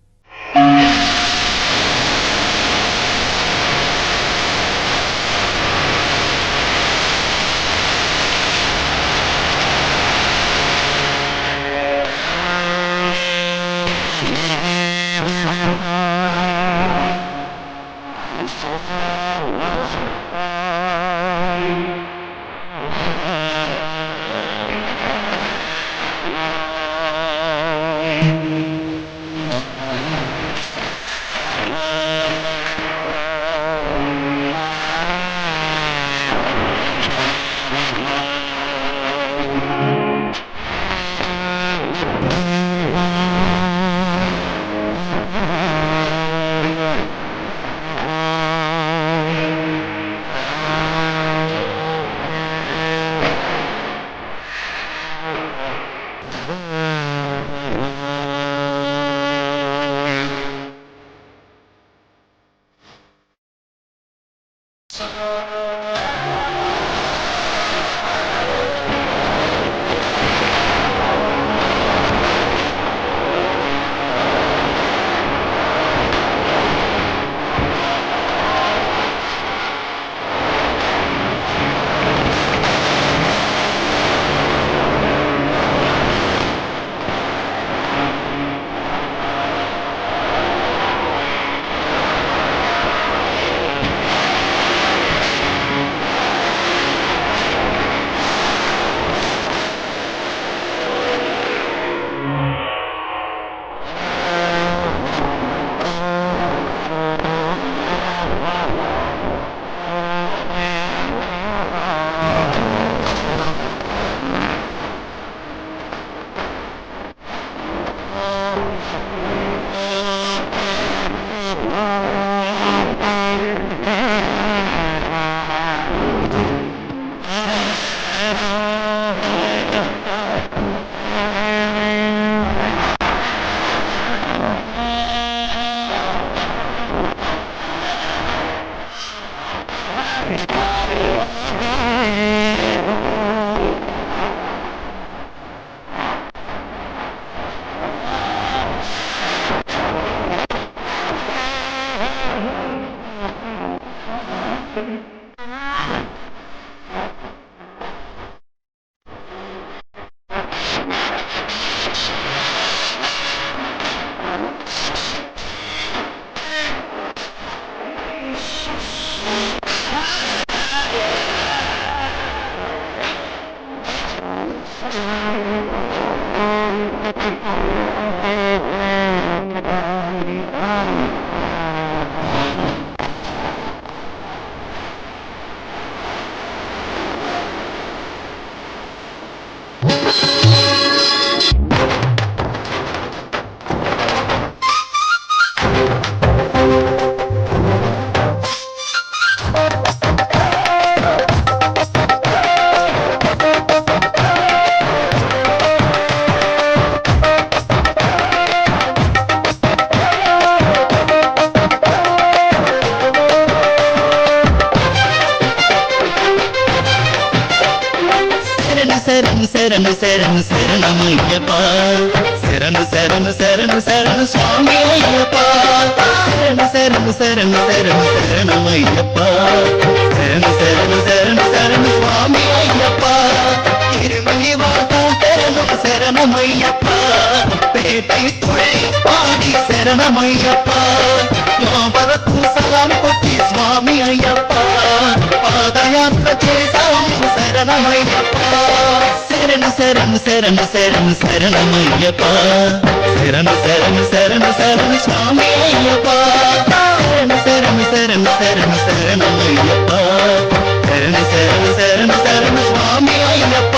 శరణు శరణు శరణమయ్యప్ప శరణు శరణు శరణు శరణు స్వామి అయ్యప్ప శరణు శరణు శరణు శరణు శరణమయ్యప్ప శరణు శరణు శరణు శరణు స్వామి అయ్యప్ప తిరుమలి వాట శరణు శరణమయ్యప్ప పేటై తుళై పాడి శరణమయ్యప్ప వరకు సలాం కొట్టి స్వామి అయ్యప్ప పాదయాత్ర చేశాము శరణమయ్యప్ప శరణు శరణు శరణు శరణు శరణమయ్యప్ప శరణు శరణు శరణు శరణు స్వామి అయ్యప్ప శరణు శరణు శరణు శరణు శరణమయ్యప్ప శరణు శరణు శరణు శరణు స్వామి అయ్యప్ప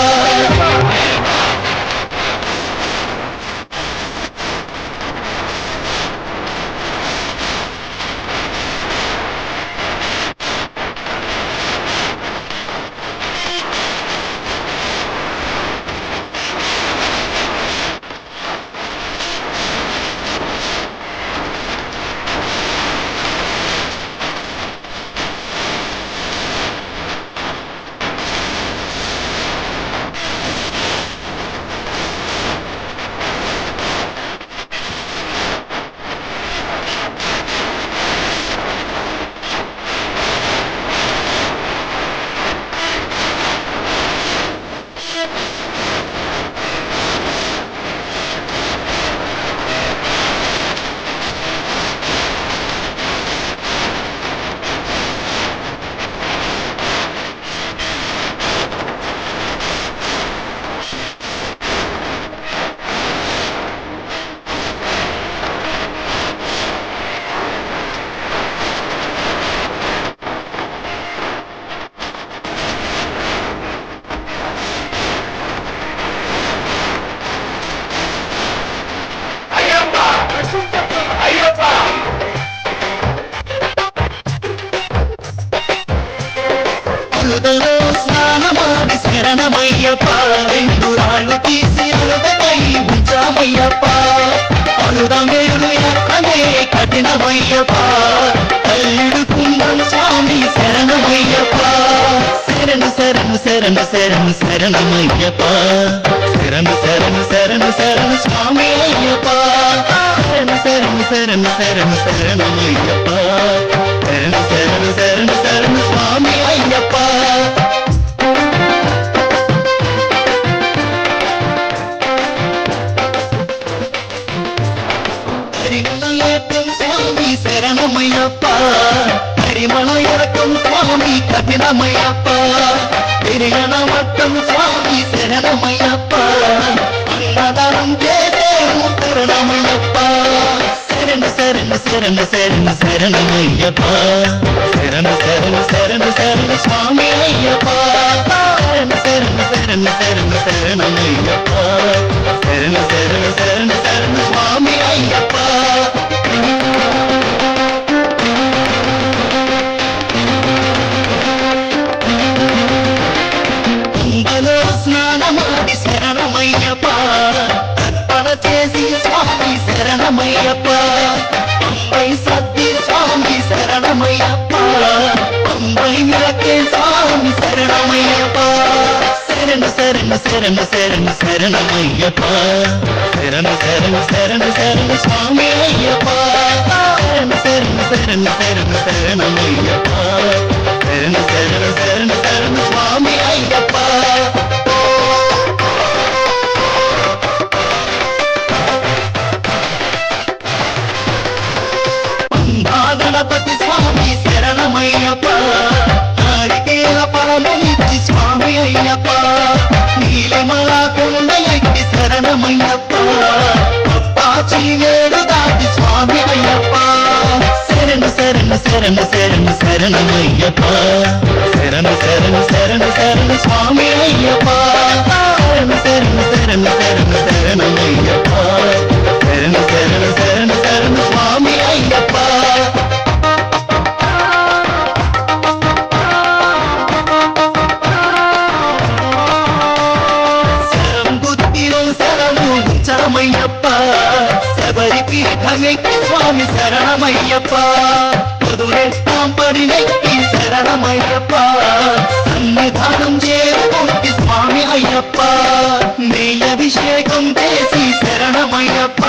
స్నానమాడి శరణమయ్యప్ప రెండు రాళ్ళు తీసి అలుదపై ఉంచామయ్యప్ప అలుదమేలు ఎక్కనే కఠినమయ్యప్ప తల్లిడుకుండం స్వామి శరణమయ్యప్ప శరణు శరణు శరణు శరణు శరణమయ్యప్ప శరణు శరణు శరణు శరణు స్వామి అయ్యప్ప శరణు శరణు శరణు శరణు శరణమయ్యప్ప శరణు శరణు శరణు శరణు స్వామి అయ్యప్ప హరిమలయకం స్వామి శరణమయ్యప్ప హరిమలయకం స్వామి కఠినమయ్యప్ప తిరిగనవట్టం స్వామి శరణమయ్యప్ప అన్నదానం చేసేము శరణమయ్యప్ప శరణు శరణు శరణు శరణు శరణమయ్యప్ప శరణు శరణు శరణు శరణు స్వామి అయ్యప్ప శరణు శరణు శరణు శరణు శరణమయ్యప్ప శరణు శరణు శరణు శరణు స్వామి అయ్యప్ప కుంభలో స్నానమాడి శరణమయ్యప్ప తర్పణ చేసి స్వామి శరణమయ్యప్ప పంపై సద్ది స్వామి శరణమయ్యప్ప పంపై విరకే స్వామి శరణమయ్యప్ప శరణు శరణు శరణు శరణు శరణమయ్యప్ప శరణు శరణు శరణు శరణు స్వామి అయ్యప్ప శరణు శరణు శరణు శరణు శరణమయ్యప్ప శరణు శరణు శరణు శరణు స్వామి అయ్యప్ప గణపతి స్వామి శరణమయ్యప్ప హరికేల పరమిచ్చి స్వామి అయ్యప్ప నీలిమల కొండ ఎక్కి శరణమయ్యప్ప శరణమయ్యప్ప శరణు శరణు శరణు శరణు స్వామి అయ్యప్ప శరణు శరణు శరణు శరణు శరణమయ్యప్ప శరణు శరణు శరణు శరణు స్వామి అయ్యప్ప శరణమయ్యప్ప శబరి పీఠమెక్కి స్వామి శరణమయ్యప్ప పడినెక్కి శరణమయ్యప్ప సన్నిధానం చేరుకుంటి స్వామి అయ్యప్ప నెయ్యభిషేకం చేసి శరణమయ్యప్ప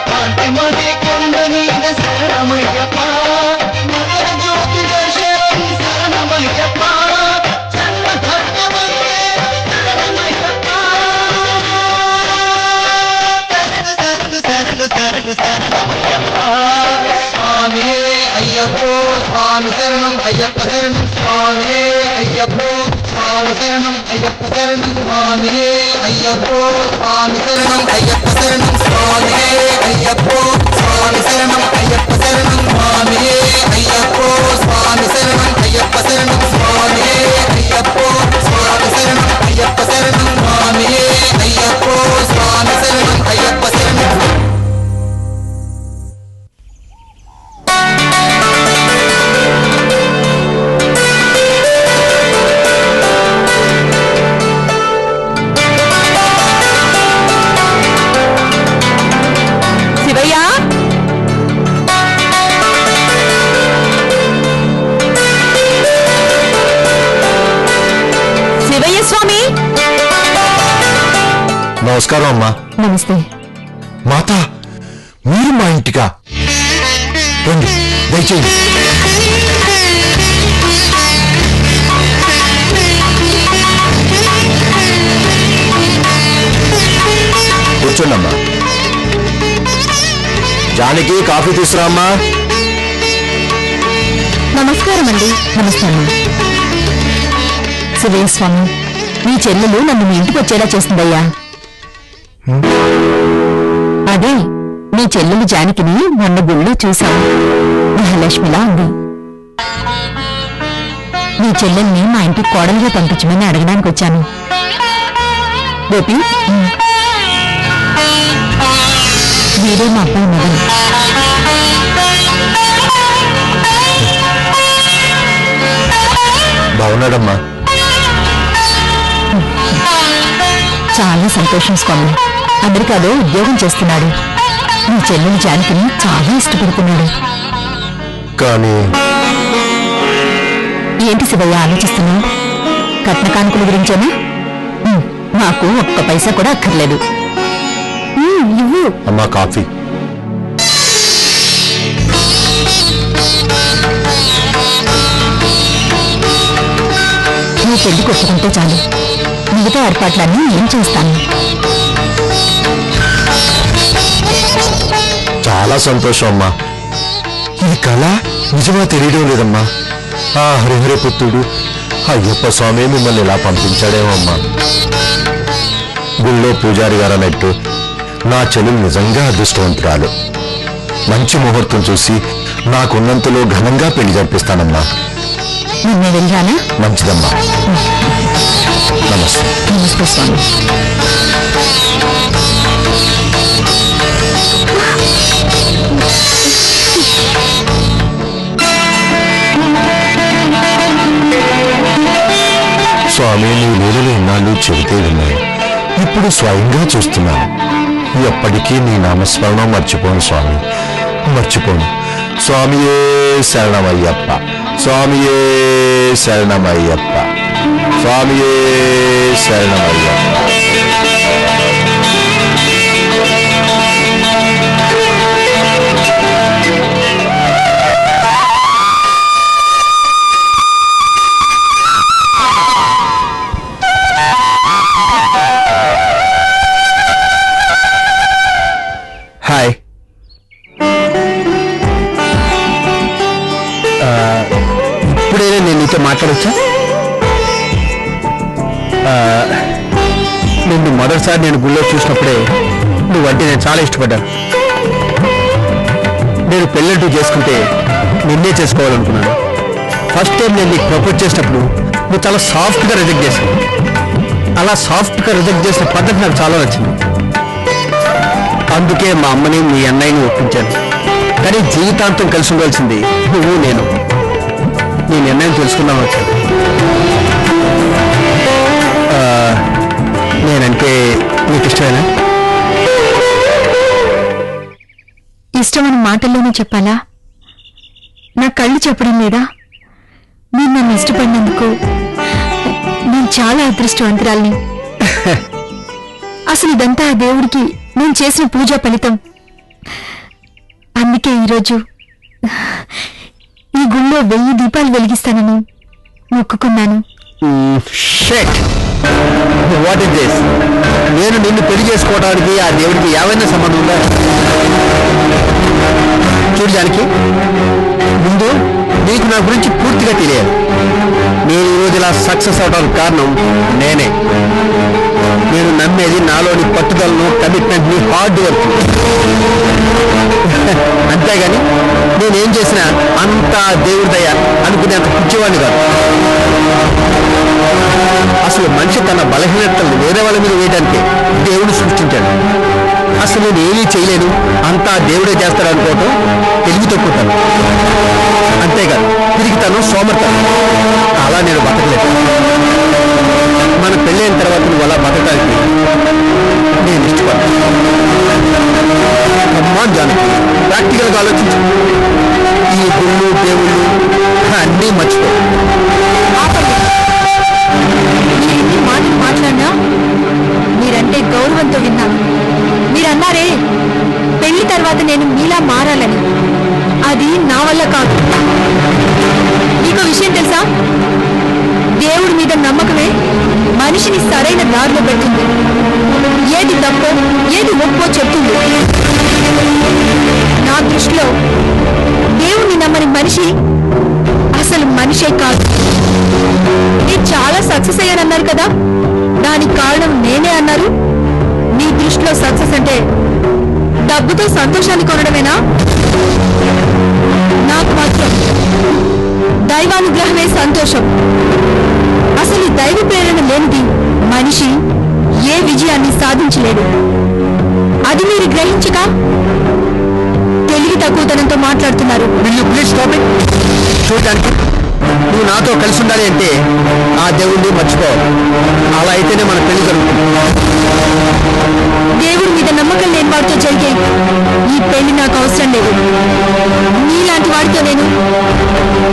కాంతి మది కొండ మీద శరణమయ్యప్ప మకర జ్యోతి దర్శనం శరణమయ్యప్ప స్వామి అయ్యప్పో స్వామి శరణం అయ్యప్ప శరణం స్వామి అయ్యప్పో స్వామి శరణం అయ్యప్ప శరణం స్వామి అయ్యప్పో స్వామి శరణం అయ్యప్ప శరణం స్వామి అయ్యప్పో స్వామి శరణం అయ్యప్ప శరణం స్వామి అయ్యప్పో స్వామి శరణం అయ్యప్ప శరణం స్వామి అయ్యప్పో స్వామి శరణం అయ్యప్ప శరణం స్వామి అయ్యప్పో స్వామి శరణం అయ్యప్ప శరణం. నమస్కారం అమ్మా. నమస్తే. మాత మీరు మా ఇంటికా? రండి దయచేయండి. కూర్చోండమ్మా. జానకి కాఫీ తీసుకురామ్మా. నమస్కారం అండి. నమస్కారం. శివయ్య స్వామి, మీ చెల్లెలు నన్ను మీ ఇంటికి వచ్చేలా చేస్తుందయ్యా. అదే మీ చెల్లెలు జానకిని మొన్న గుళ్ళో చూశాను. మహాలక్ష్మిలా ఉంది. మీ చెల్లెల్ని మా ఇంటికి కోడలుగా పంపించమని అడగడానికి వచ్చాను. గోపి, వీడే మా అబ్బాయి మగన్. బాగున్నాడమ్మా. చాలా సంతోషం స్వామి. అమెరికాలో ఉద్యోగం చేస్తున్నాడు. మీ చెల్లెలు జానకిని చాలా ఇష్టపడుతున్నాడు. కానీ ఏంటి శివయ్య ఆలోచిస్తున్నావు? కట్న కానుకల గురించేనా? నాకు ఒక్క పైసా కూడా అక్కర్లేదు. ఇవ్వు. అమ్మా కాఫీ. నీ పెళ్లి కొట్టుకుంటే చాలు. మిగతా ఏర్పాట్లన్నీ ఏం చేస్తాను. చాలా సంతోషం అమ్మా. ఈ కళ నిజమా తెలియడం లేదమ్మా. ఆ హరిహరి పుత్రుడు అయ్యప్ప స్వామి మిమ్మల్ని ఇలా పంపించాడేమమ్మా. గుళ్ళో పూజారి గారు అన్నట్టు నా చెల్లెలు నిజంగా అదృష్టవంతురాలు. మంచి ముహూర్తం చూసి నాకున్నంతలో ఘనంగా పెళ్లి జరిపిస్తానమ్మా. నిన్నే వెళ్ళానా? మంచిదమ్మా. నమస్తే. నమస్తే స్వామి. స్వామి నీ లీలలు ఇన్నాళ్ళు చెబితే విన్నాను. ఇప్పుడు స్వయంగా చూస్తున్నాను. ఎప్పటికీ నీ నామస్మరణం మర్చిపోను స్వామి, మర్చిపోను. స్వామియే శరణమయ్యప్ప, స్వామియే శరణమయ్యప్ప, స్వామియే శరణమయ్యప్ప. హాయ్. ఇప్పుడైనా నేను నీతో మాట్లాడొచ్చా? నిన్ను మొదటిసారి నేను గుళ్ళో చూసినప్పుడే నువ్వంటే నేను చాలా ఇష్టపడ్డాను. నేను పెళ్ళంటూ చేసుకుంటే నిన్నే చేసుకోవాలనుకున్నాను. ఫస్ట్ టైం నేను నీకు ప్రపోజ్ చేసినప్పుడు నువ్వు చాలా సాఫ్ట్గా రిజెక్ట్ చేసావు. అలా సాఫ్ట్గా రిజెక్ట్ చేసిన పద్ధతి నాకు చాలా నచ్చింది. అందుకే మా అమ్మని మీ అన్నయ్యని ఒప్పించాను. కానీ జీవితాంతం కలిసి ఉండాల్సింది నువ్వు నేను. నీ నిర్ణయం తెలుసుకుందాం వచ్చాను. నేనంటే నీకు ఇష్టమేనా? ఇష్టమని మాటల్లోనే చెప్పాలా? నా కళ్ళు చెప్పడం లేదా? మీరు నన్ను ఇష్టపడినందుకు నేను చాలా అదృష్టవంతురాల్ని. అసలు ఇదంతా ఆ దేవుడికి నేను చేసిన పూజా ఫలితం. అందుకే ఈరోజు ఈ గుళ్ళో 1000 దీపాలు వెలిగిస్తానని మొక్కుకున్నాను. What is this? నేను నిన్ను పెళ్లి చేసుకోవడానికి ఆ దేవుడికి ఏమైనా సంబంధం ఉందా? చూడు జానకి, ముందు నీకు నా గురించి పూర్తిగా తెలియాలి. నేను ఈరోజు ఇలా సక్సెస్ అవడానికి కారణం నేనే. నేను నమ్మేది నాలోని పట్టుదలను, కమిట్మెంట్ని, హార్డ్ వర్క్. అంతేగాని నేనేం చేసినా అంతా దేవుడి దయ అనుకునేంత పిచ్చివాడిని కాదు. అసలు మనిషి తన బలహీనతలను వేరే వాళ్ళ మీద వేయడానికి దేవుడు సృష్టించాడు. అసలు నేను ఏమీ చేయలేను, అంతా దేవుడే చేస్తాడు అనుకోవటం తెలివి తక్కుతాను. అంతేకాదు తిరిగితాను, సోమర్తాను. అలా నేను బతకలేదు. మన పెళ్ళైన తర్వాత నువ్వు అలా బతకడానికి నేను ఇష్టపడ్డాను. అమ్మా జానకి, ప్రాక్టికల్గా ఆలోచించు. ఈ గుళ్ళు దేవుళ్ళు అన్నీ మర్చిపో. ఎన్ని మాటలు మాట్లాడినా మీరంటే గౌరవంతో విన్నాను. మీరన్నారే పెళ్లి తర్వాత నేను మీలా మారాలని. అది నా వల్ల కాదు. మీకు విషయం తెలుసా? దేవుడి మీద నమ్మకమే మనిషిని సరైన దారిలో పెడుతుంది. ఏది తప్పో ఏది ఒప్పో చెప్తుంది. నా దృష్టిలో దేవుణ్ణి నమ్మని మనిషి అసలు మనిషే కాదు. మీరు చాలా సక్సెస్ అయ్యానన్నారు కదా, దానికి కారణం నేనే అన్నారు. మీ దృష్టిలో సక్సెస్ అంటే డబ్బుతో సంతోషాన్ని కొనడమేనా? నాకు మాత్రం దైవానుగ్రహమే సంతోషం. అసలు ఈ దైవ ప్రేరణ లేనిది మనిషి ఏ విజయాన్ని సాధించలేడు. అది మీరు గ్రహించక తెలివి తక్కువతనంతో మాట్లాడుతున్నారు. చూడటానికి నువ్వు నాతో కలిసి ఉండాలి అంటే ఆ దేవుణ్ణి మర్చిపోవాలి. అలా అయితేనే మన పెళ్లి జరుగుతుంది. దేవుడి మీద నమ్మకం లేని వాడితో జరిగే ఈ పెళ్లి నాకు అవసరం లేదు. నీలాంటి వాడితో నేను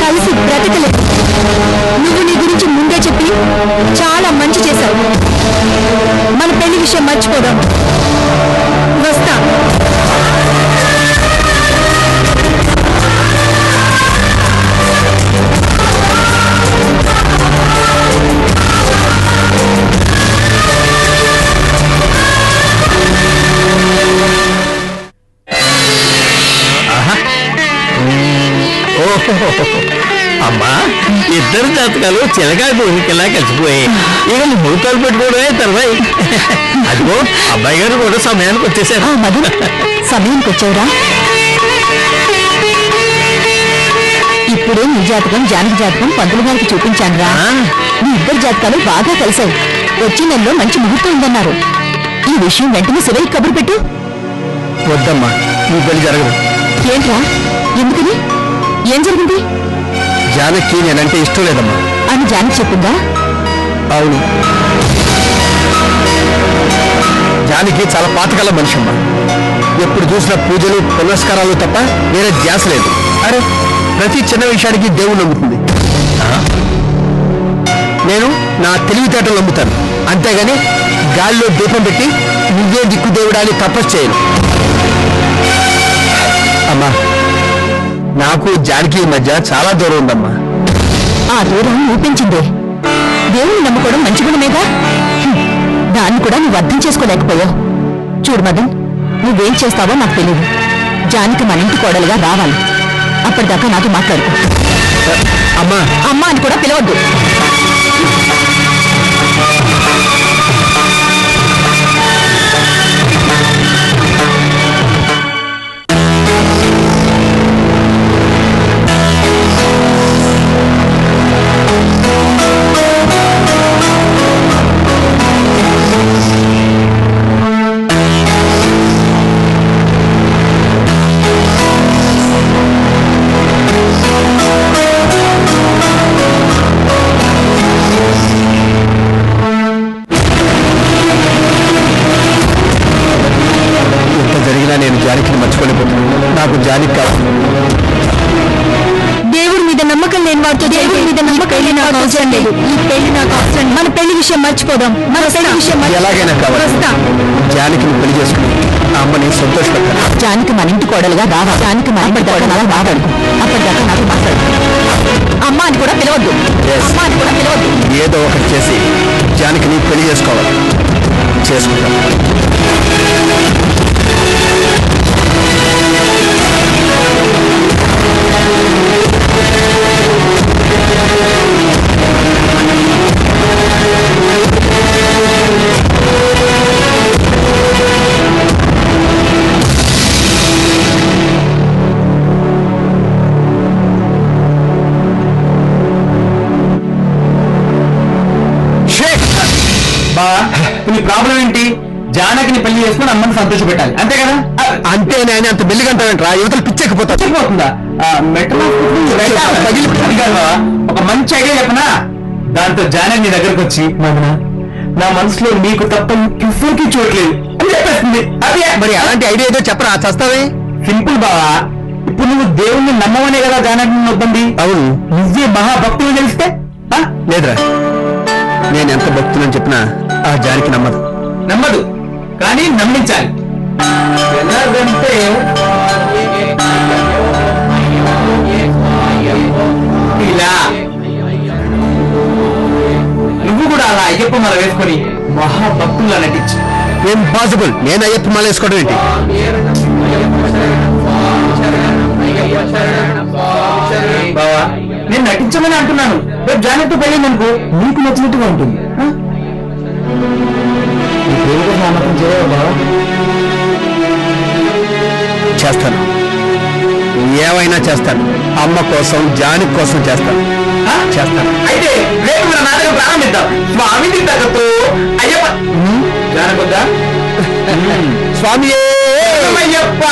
కలిసి బ్రతకలేదు. నువ్వు నీ గురించి ముందే చెప్పి చాలా మంచి చేశావు. మన పెళ్లి విషయం మర్చిపోదాం. వస్తా. అమ్మా, ఇద్దరు జాతకాలు చిలకాయ భూమికిలా కలిసిపోయాయి. ఇక ముహూర్తాలు పెట్టుకోవడమే తర్వాత. అదిగో అబ్బాయి గారు కూడా సమయానికి వచ్చేసారు. సమయానికి వచ్చావురా? ఇప్పుడే నీ జాతకం జానకి జాతకం పంతులు గారికి చూపించానురా. మీ ఇద్దరు జాతకాలు బాగా కలిశాయి. వచ్చే నెలలో మంచి ముహూర్తం ఉందన్నారు. ఈ విషయం వెంటనే శివయ్య కబురు పెట్టు. వద్దమ్మా, నీ పెళ్లి జరగదు. ఏంట్రా? ఎందుకని? ఏం జరిగింది? జానకి నేనంటే ఇష్టం లేదమ్మా అని జానకి చెప్పిందా? అవును. జానకి చాలా పాతకాల మనిషి అమ్మా. ఎప్పుడు చూసిన పూజలు పునస్కారాలు తప్ప వేరే ధ్యాస లేదు. అరే, ప్రతి చిన్న విషయానికి దేవుడు నమ్ముతుంది. నేను నా తెలివితేటలు నమ్ముతాను, అంతేగాని గాలిలో దీపం పెట్టి నువ్వే దిక్కు దేవుడా అని తపస్సు చేయను. అమ్మా, నాకు జానకి మధ్య చాలా దూరం ఉందమ్మా. ఆ దూరం ఊపించిందే. దేవుని నమ్ముకోవడం మంచి గుణమేగా. దాన్ని కూడా నువ్వు అర్థం చేసుకోలేకపోయావు. చూడు మదన్, నువ్వేం చేస్తావో నాకు తెలియదు. జానకి మన ఇంటి కోడలుగా రావాలి. అప్పటిదాకా నాతో మాట్లాడుకో. అమ్మా అమ్మా అని కూడా పిలవద్దు. వెళ్ళిపోతున్నాను. నాకు జానికి కావాలి. దేవుడి మీద నమ్మకం లేని వారితో దేవుడి మీద నమ్మకం లేని నాకు అవసరం లేదు. ఈ పెళ్లి నాకు అవసరం. మన పెళ్లి విషయం మర్చిపోదాం. మన పెళ్లి విషయం ఎలాగైనా కావాలి. జానకిని పెళ్లి చేసుకుని ఆ అమ్మని సంతోషపెట్టాను. జానికి మన ఇంటి కోడలుగా రావా. జానికి మన ఇంటి కోడలుగా రావాడు. అప్పటిదాకా నాకు మాట్లాడు. అమ్మ అని కూడా పిలవద్దు. అమ్మ అని కూడా పిలవద్దు. ఏదో ఒకటి చేసి జానకిని పెళ్లి చేసుకోవాలి. చేసుకుంటాను. నీ ప్రాబ్లం ఏంటి? జానకిని పెళ్లి చేసుకుని అమ్మని సంతోష పెట్టాలి, అంతే కదా? అంతే. నేను అంత బిల్లుగంటావేంట్రా? యువతలు పిచ్చెక్కిపోతా. పోతుందా? ఒక మంచి ఐడియా చెప్పనా? దాంతో జానకి నీ దగ్గరకు వచ్చి, మదన నా మనసులో నీకు తప్ప ఎవరికి చూడలేదు అని చెప్పేస్తుంది. అదే మరి అలాంటి ఐడియా ఏదో చెప్పరా, చస్తావే. సింపుల్ బావా. ఇప్పుడు నువ్వు దేవుణ్ణి నమ్మవనే కదా జానకి వద్దండి. అవును. నువ్వే మహాభక్తులు తెలిస్తే లేదురా, నేను ఎంత భక్తులని చెప్పినా ఆ జానకి నమ్మదు. కానీ నమ్మించాలి. ఎలాగంటే ఇలా నువ్వు కూడా అలా అయ్యప్ప మాల వేసుకొని మహాభక్తుల్లా నటించు. ఇంపాసిబుల్. నేను అయ్యప్ప మాల వేసుకోవడం ఏంటి? బావా, నేను నటించమని అంటున్నాను. రేపు జానకితో పెళ్ళింది అనుకో, నీకు నచ్చినట్టుగా ఉంటుంది. చేస్తాను. ఏమైనా చేస్తాను. అమ్మ కోసం, జానకి కోసం చేస్తాను. అయితే రేపు మన నాటకం ప్రారంభిద్దాం. స్వామిని తగ్గతో అయ్యప్ప జానకొద్దా? స్వామి అయ్యప్ప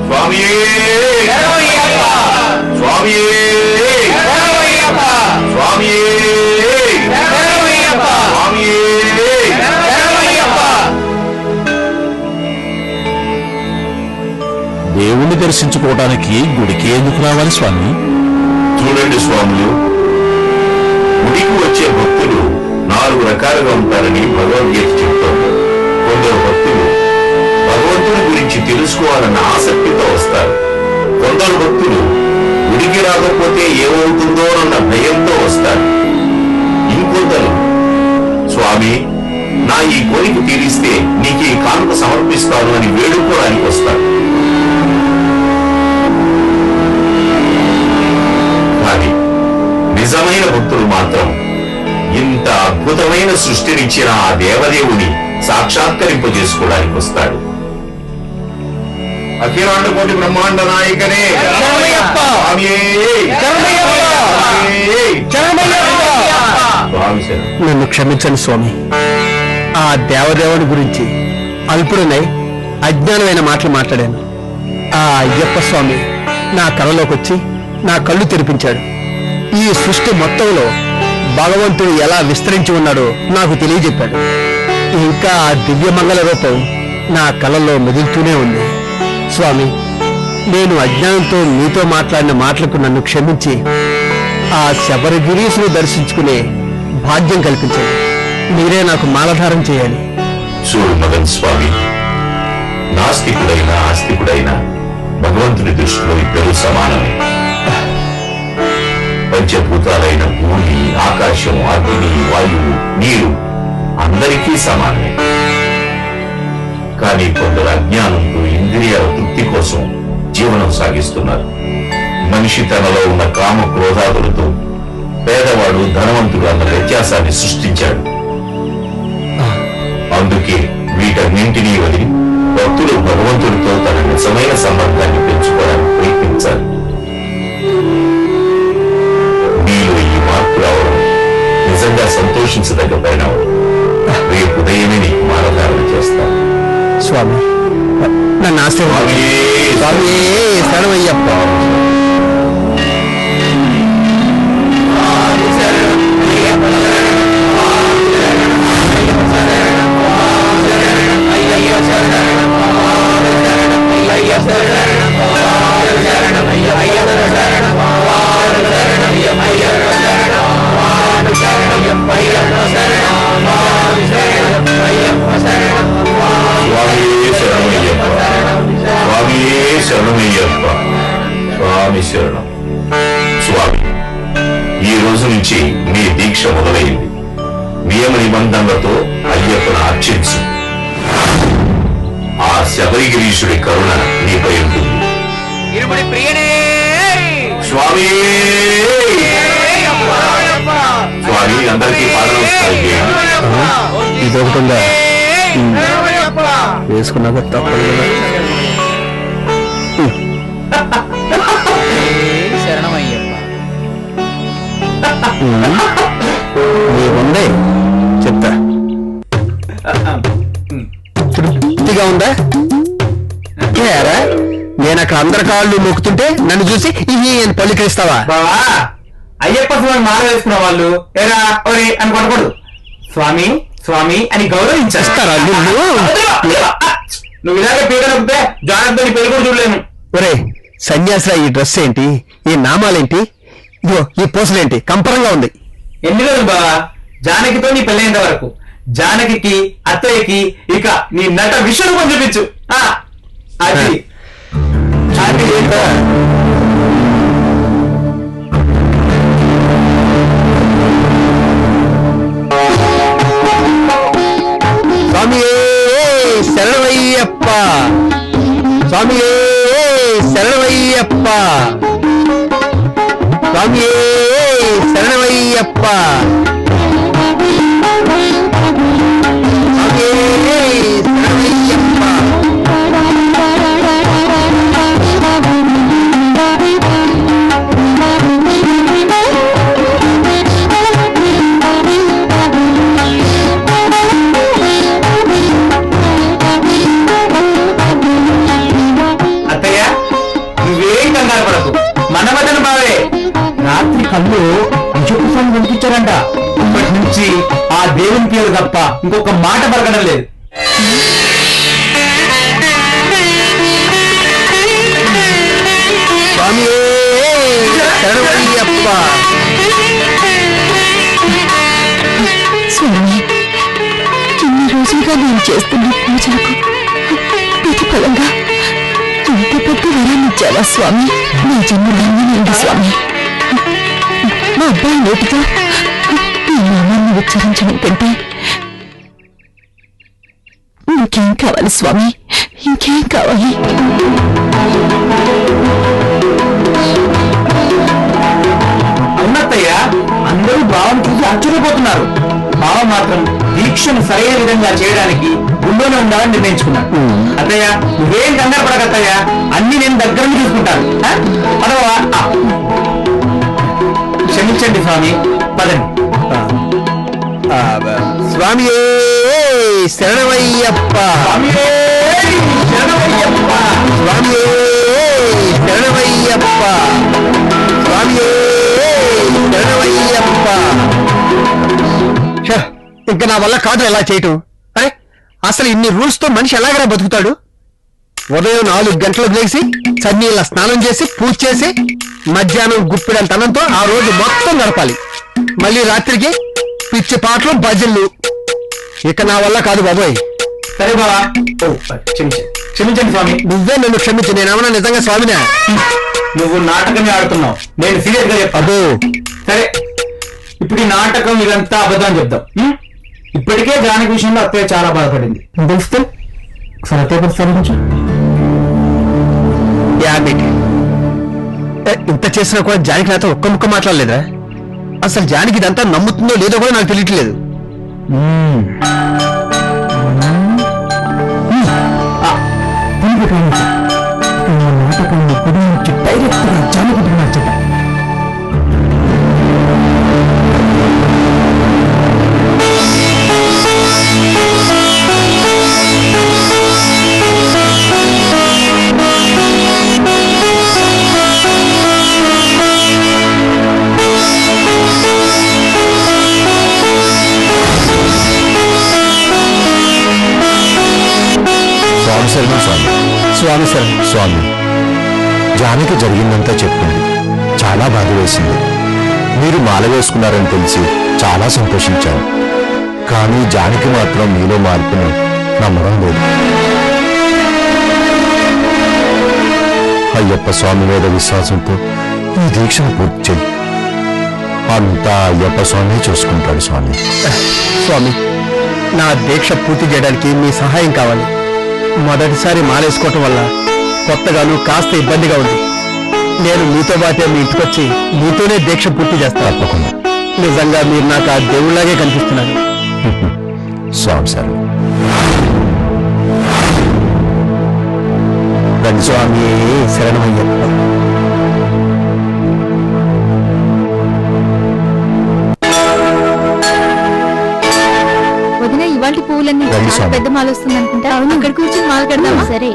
స్వామి స్వామి స్వామి దేవుణ్ణి దర్శించుకోవడానికి గుడికి ఎందుకు రావాలి స్వామి? చూడండి స్వాములు, గుడికి వచ్చే భక్తులు 4 రకాలుగా ఉంటారని భగవద్గీత చెప్తోంది. కొందరు భక్తులు భగవంతుని గురించి తెలుసుకోవాలన్న ఆసక్తితో వస్తారు. కొందరు భక్తులు గుడికి రాకపోతే ఏమవుతుందో అన్న భయంతో వస్తారు. ఇంకొందరు స్వామి నా ఈ కోరిక తీరిస్తే నీకు ఈ కానుక సమర్పిస్తాను అని వేడుకోవడానికి వస్తారు. కానీ నిజమైన భక్తులు మాత్రం ఇంత అద్భుతమైన సృష్టినిచ్చిన ఆ దేవదేవుని సాక్షాత్కరింపజేసుకోవడానికి వస్తాడు. అఖిలాండ కోటి బ్రహ్మాండ నాయకనే నన్ను క్షమించండి స్వామి. ఆ దేవదేవుని గురించి అల్పుడనై అజ్ఞానమైన మాటలు మాట్లాడాను. ఆ అయ్యప్ప స్వామి నా కళలోకి వచ్చి నా కళ్ళు తెరిపించాడు. ఈ సృష్టి మొత్తంలో భగవంతుడు ఎలా విస్తరించి ఉన్నాడో నాకు తెలియజెప్పాడు. ఇంకా ఆ దివ్యమంగళ రూపం నా కళల్లో మెదులుతూనే ఉంది. స్వామి, నేను అజ్ఞానంతో మీతో మాట్లాడిన మాటలకు నన్ను క్షమించి ఆ శబరిగిరీసును దర్శించుకునే భాగ్యం కల్పించండి. మీరే నాకు మాలధారం చేయాలి. చూడు మదన్ స్వామి, నాస్తికుడైనా ఆస్తికుడైనా భగవంతుని దృష్టిలో ఇద్దరూ సమానమే. పంచభూతాలైన భూమి, ఆకాశం, అగ్ని, వాయువు, నీరు అందరికీ సమానమే. కానీ కొందరు అజ్ఞానంతో ఇంద్రియాల తృప్తి కోసం జీవనం సాగిస్తున్నారు. మనిషి తనలో ఉన్న కామ క్రోధాదులతో పేదవాడు ధనవంతుడు అన్న వ్యత్యాసాన్ని సృష్టించాడు. అందుకే వీటన్నింటినీ వదిలి భక్తులు భగవంతుడితో తన నిజమైన సంబంధాన్ని పెంచుకోవడానికి ప్రయత్నించాలి. మీలో ఈ మార్పు రావడం నిజంగా సంతోషించదగ్గ పరిణామం. రేపు ఉదయమే నీకు మాలధారణ చేస్తాను. స్వామి, నన్ను ఆశీర్వాదం. స్వామి శరణమయ్యప్ప. శరణమయ్యప్ప. స్వామి శరణం. స్వామి, ఈ రోజు నుంచి మీ దీక్ష మొదలైంది. నియమ నిబంధనలతో అయ్యప్పను అర్చించు. ఆ శబరిగిరీశుడి కరుణ నీపై ఉంటుంది. స్వామి స్వామి అందరికీ పాదనమస్కారం చేయండి. ఇదొకటిగా వేసుకున్నాక తప్పదు. నీకుందే చెప్తా. తృప్తిగా ఉందా? ఏరా, నేను అక్కడ అందరి కాళ్ళు మొక్కుతుంటే నన్ను చూసి ఇవి అని పలికిస్తావా? బావా, అయ్యప్ప స్వామి మాల వేసుకున్న వాళ్ళు ఏరా ఒరే అని కొనకూడదు. స్వామి స్వామి అని గౌరవించేస్తారా? నువ్వు ఇలాగే పీక నొప్పితే జాగ్రత్త నీ పెళ్లి కూడా చూడలేను. ఒరే సన్యాసిరా, ఈ డ్రెస్ ఏంటి, ఈ నామాలేంటి, ఇదిగో ఈ పూసలేంటి, కంపరంగా ఉంది. ఎన్ని రోజులు బావా? జానకితో నీ పెళ్ళైనంత వరకు జానకి అత్తయ్యకి ఇక నీ నట విశ్వరూపం చూపించు. అది అది ఏంటో. స్వామి శరణమయ్యప్ప, స్వామి శరణమయ్యప్ప, స్వామి శరణమయ్యప్ప, స్వామి శరణమయ్యప్ప. అత్తయ్య, నువ్వేం కంగారు పడకు. మనవదన బావే రాత్రి కళ్ళు అయ్యప్ప స్వామి పంపించారంట. ఇప్పటి నుంచి ఆ దేవుని పేరు తప్ప ఇంకొక మాట పలకడం లేదు. స్వామి శరణమయ్యప్ప. స్వామి, ఇన్ని రోజులుగా నేను చేస్తున్న పూజలకు ప్రతిఫలంగా ఇంత పెద్ద వరాన్ని ఇచ్చావా స్వామి? నీ జన్మ ధన్యమైంది స్వామి. మా అబ్బాయి నోటితో నీ నామాన్ని ఉచ్చరించడం కంటే ఇంకేం కావాలి స్వామి? ఇంకేం కావాలి? అవునత్తయ్య, అందరూ బావను చూసి ఆశ్చర్యపోతున్నారు. బావ మాత్రం దీక్షను సరైన విధంగా చేయడానికి గుళ్ళోనే ఉండాలని నిర్ణయించుకున్నాడు. అత్తయ్య, నువ్వేం కంగారు పడకత్తయ్య, అన్ని నేను దగ్గర నుంచి చూసుకుంటాను. పదవా? క్షమించండి స్వామి, పదండి. స్వామి శరణమయ్యప్ప, స్వామి శరణమయ్యప్ప, స్వామి శరణమయ్యప్ప, స్వామి శరణమయ్యప్ప. ఇంకా నా వల్ల కాదు ఎలా చేయటం. అరే, అసలు ఇన్ని రూల్స్ తో మనిషి ఎలాగరా బతుకుతాడు? ఉదయం 4 గంటలకు లేచి చన్నీళ్ళ స్నానం చేసి పూజ చేసి మధ్యాహ్నం గుప్పిడంత అన్నంతో ఆ రోజు మొత్తం గడపాలి. మళ్ళీ రాత్రికి పిచ్చి పాటలు భజనలు. ఇక నా వల్ల కాదు బాబోయ్. సరే బావా, క్షమించండి స్వామి. నువ్వే నన్ను క్షమించు. నేనేమన్నా నిజంగా స్వామినా? నువ్వు నాటకమే ఆడుతున్నావు, నేను సీరియస్ గా చెప్పాను. సరే, ఇప్పుడు ఈ నాటకం ఇదంతా అబద్ధం అని చెప్తాం. ఇప్పటికే జానకి విషయంలో అత్తయ్య చాలా బాధపడింది. తెలిస్తే ఒకసారి అత్తయ్య ప్రస్తావించు. ఇంత చేసినా కూడా జానకి నాతో ఒక్క ముక్క మాట్లాడలేదా? అసలు జానకి ఇదంతా నమ్ముతుందో లేదో కూడా నాకు తెలియట్లేదు. నాటకాన్ని గుడి నుంచి డైరెక్ట్ గా జానకి మార్చట. స్వామి శరణం. స్వామి, జానకి జరిగిందంతా చెప్పింది. చాలా బాధ వేసింది. మీరు మాల వేసుకున్నారని తెలిసి చాలా సంతోషించాను. కానీ జానకి మాత్రం మీలో మార్పుని నమ్మడం లేదు. అయ్యప్ప స్వామి మీద విశ్వాసంతో ఈ దీక్షను పూర్తి చెయ్యి. అంతా అయ్యప్ప స్వామి చూసుకుంటాడు. స్వామి స్వామి, నా దీక్ష పూర్తి చేయడానికి మీ సహాయం కావాలి. మొదటిసారి మాలేసుకోవటం వల్ల కొత్తగాను కాస్త ఇబ్బందిగా ఉంది. నేను మీతో పాటే మీ ఇంటికొచ్చి మీతోనే దీక్ష పూర్తి చేస్తాను. తప్పకుండా. నిజంగా మీరు నాకు ఆ దేవుళ్ళలాగే కనిపిస్తున్నారు. స్వామి సార్, రండి స్వామి. శరణమయ్యప్ప. వదిన, ఇవాళ పువ్వులన్నీ రండి చాలా స్వామి. పెద్ద మాల వస్తుంది అనుకుంటా. అక్కడ కూర్చొని మాల కడదామా? సరే.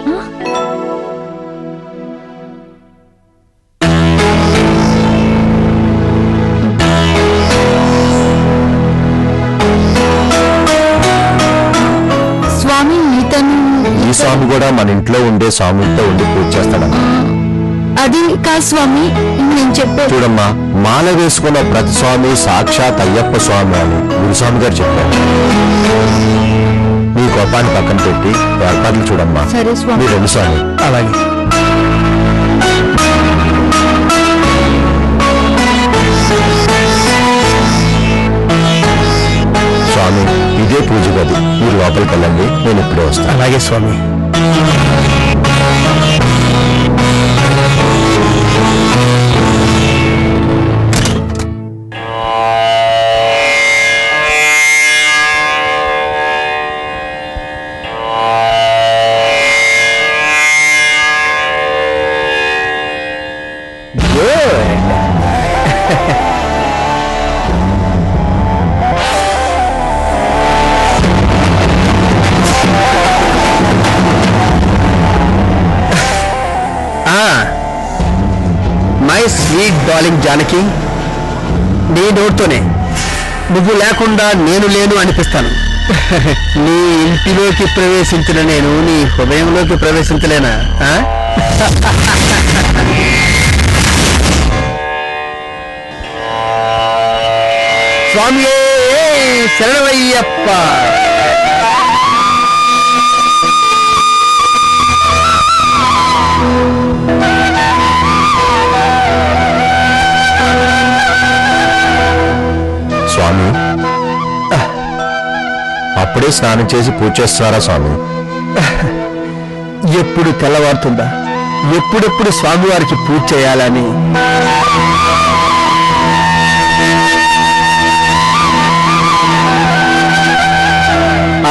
స్వామి, ఇతను ఈ స్వామి కూడా మన ఇంట్లో ఉండే స్వామితో ఉండి పూజ చేస్తాడమ్మా. అది కాదు స్వామి, నేను చెప్పే చూడమ్మా, మాల వేసుకున్న ప్రతి స్వామి సాక్షాత్ అయ్యప్ప స్వామి అని గురుస్వామి గారు చెప్పారు. మీ కోపాన్ని పక్కన పెట్టి ఏర్పాట్లు చూడమ్మా. సరే స్వామి. మీరు రండి స్వామి. అలాగే. స్వామి, ఇదే పూజ గది. మీరు లోపలికి వెళ్ళండి, నేను ఇప్పుడే వస్తాను. అలాగే స్వామి. మై స్వీట్ డార్లింగ్ జానకి, నీ నోటితోనే నువ్వు లేకుండా నేను లేను అనిపిస్తాను. నీ ఇంటిలోకి ప్రవేశించిన నేను నీ హృదయంలోకి ప్రవేశించలేనా? స్వామి శరణమయ్యప్ప. స్వామి, అప్పుడే స్నానం చేసి పూజ చేస్తున్నారా స్వామి? ఎప్పుడు తెల్లవారుతుందా, ఎప్పుడెప్పుడు స్వామివారికి పూజ చేయాలని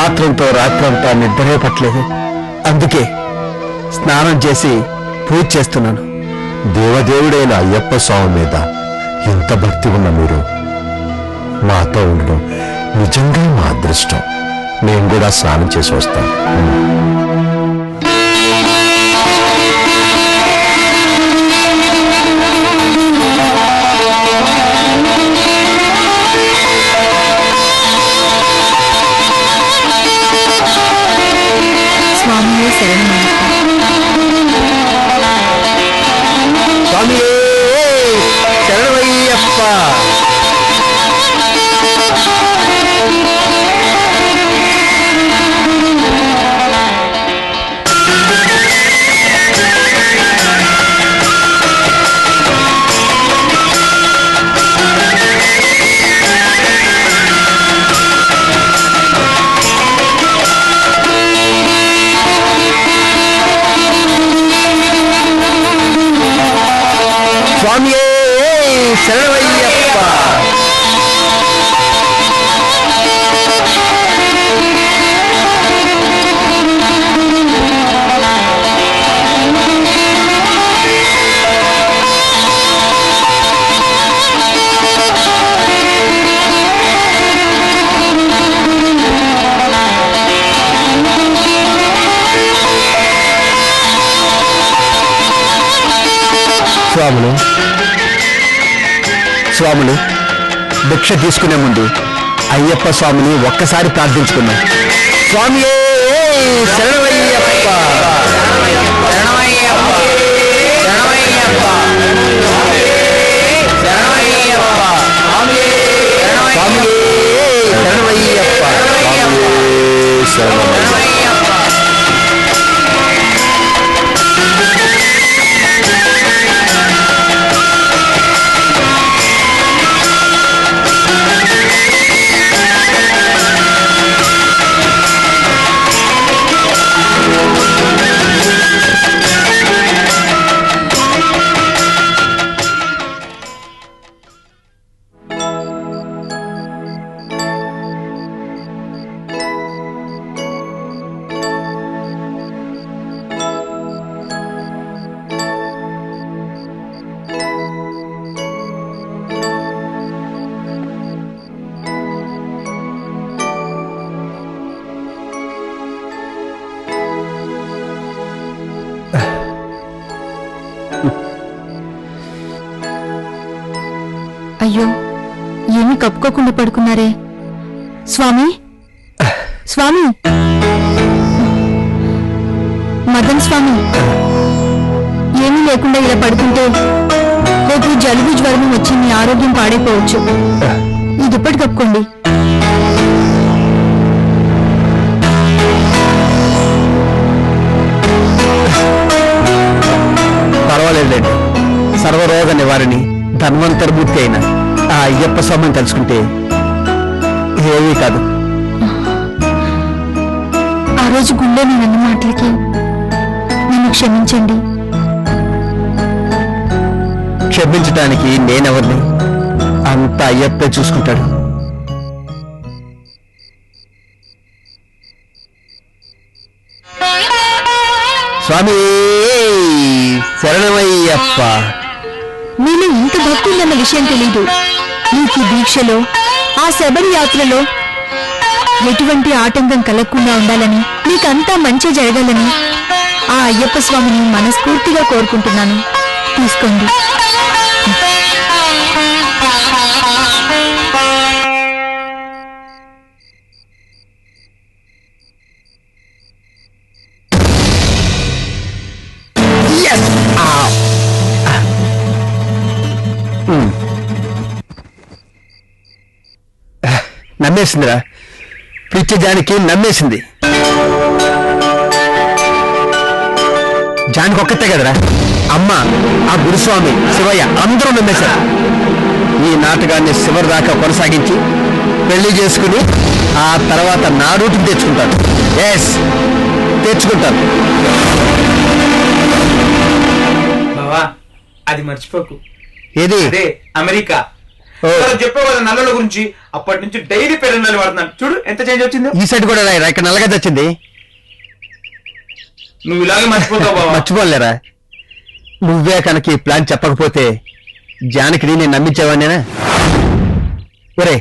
ఆత్రంతో రాత్రంతా నిద్రే పట్టలేదు. అందుకే స్నానం చేసి పూజ చేస్తున్నాను. దేవదేవుడైన అయ్యప్ప స్వామి మీద ఎంత భక్తి ఉన్న మీరు మాతో ఉండడం నిజంగా మా అదృష్టం. మేము కూడా స్నానం చేసి వస్తాం. స్వామి శరణమయ్యప్ప. స్వామి శరణమయ్యప్ప. స్వామి శరణమయ్యప్ప. స్వాములు స్వాములు భిక్ష తీసుకునే ముందు అయ్యప్ప స్వామిని ఒక్కసారి ప్రార్థించుకున్నాం. స్వామి శరణమయ్యప్ప. అయ్యో ఏమీ కప్పుకోకుండా పడుకున్నారే స్వామి స్వామి మదన్ స్వామి ఏమీ లేకుండా ఇలా పడుకుంటే రేపు జలుబు జ్వరం వచ్చి మీ ఆరోగ్యం పాడైపోవచ్చు ఈ దుప్పటి కప్పుకోండి పర్వాలేదండి సర్వరోగ నివారణి ధన్వంతరమూర్తి అయిన ఆ అయ్యప్ప స్వామిని తలుచుకుంటే ఏమీ కాదు. ఆ రోజు గుళ్ళో నేనన్న మాటలకి నన్ను క్షమించండి. క్షమించటానికి నేనెవరిని? అంత అయ్యప్పే చూసుకుంటాడు. స్వామి శరణమయ్యప్ప. మీలో ఇంత భక్తి ఉందన్న విషయం తెలీదు. నీకు దీక్షలో ఆ శబరి యాత్రలో ఎటువంటి ఆటంకం కలగకుండా ఉండాలని నీకంతా మంచి జరగాలని ఆ అయ్యప్ప స్వామిని మనస్ఫూర్తిగా కోరుకుంటున్నాను. తీసుకోండి. నమ్మేసిందిరా, పిచ్చి జానికి నమ్మేసింది. జానికి ఒక్కతే కదరా, అమ్మ, ఆ గురుస్వామి, శివయ్య అందరూ నమ్మేశారు. ఈ నాటకాన్ని చివరి దాకా కొనసాగించి పెళ్లి చేసుకుని ఆ తర్వాత నా రూటుకి తెచ్చుకుంటాను. ఎస్, తెచ్చుకుంటాను. బావా అది మర్చిపోకు. ఏది? అదే అమెరికా. చెప్పావు కదా నల్లల గురించి, అప్పటి నుంచి డైలీ పేరు వాడుతున్నాను. చూడు ఎంత చేంజ్ వచ్చిందో. ఈ సైడ్ కూడా రాయరా, ఇక్కడ నల్లగా తెచ్చింది. నువ్వు ఇలాగే మర్చిపోతావు బావా. మర్చిపోలేరా? నువ్వే కనుక ఈ ప్లాన్ చెప్పకపోతే జానకిని నేను నమ్మించేవాడినేనా? ఒరే,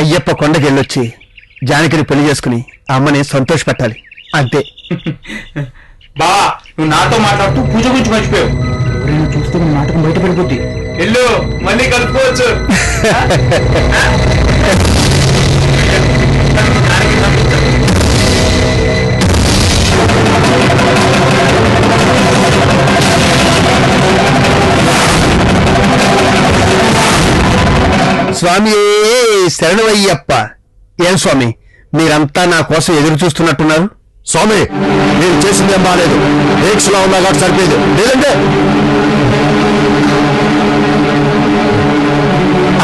అయ్యప్ప కొండకి వెళ్ళొచ్చి జానకిని పెళ్లి చేసుకుని అమ్మని సంతోషపెట్టాలి, అంతే. బావా నువ్వు నాతో మాట్లాడుతూ పూజ గురించి మర్చిపోయావు. నేను చూస్తే నీ నాటకం బయటపడిపోద్ది. వెళ్ళు, మళ్ళీ కలుపుకోవచ్చు. స్వామి శరణమయ్యప్ప. ఏం స్వామి, మీరంతా నా కోసం ఎదురు చూస్తున్నట్టున్నారు? స్వామి, నేను చేసిందేం బాలేదు. రేక్స్లా ఉన్నా కాబట్టి సరిపోయేది, లేదంటే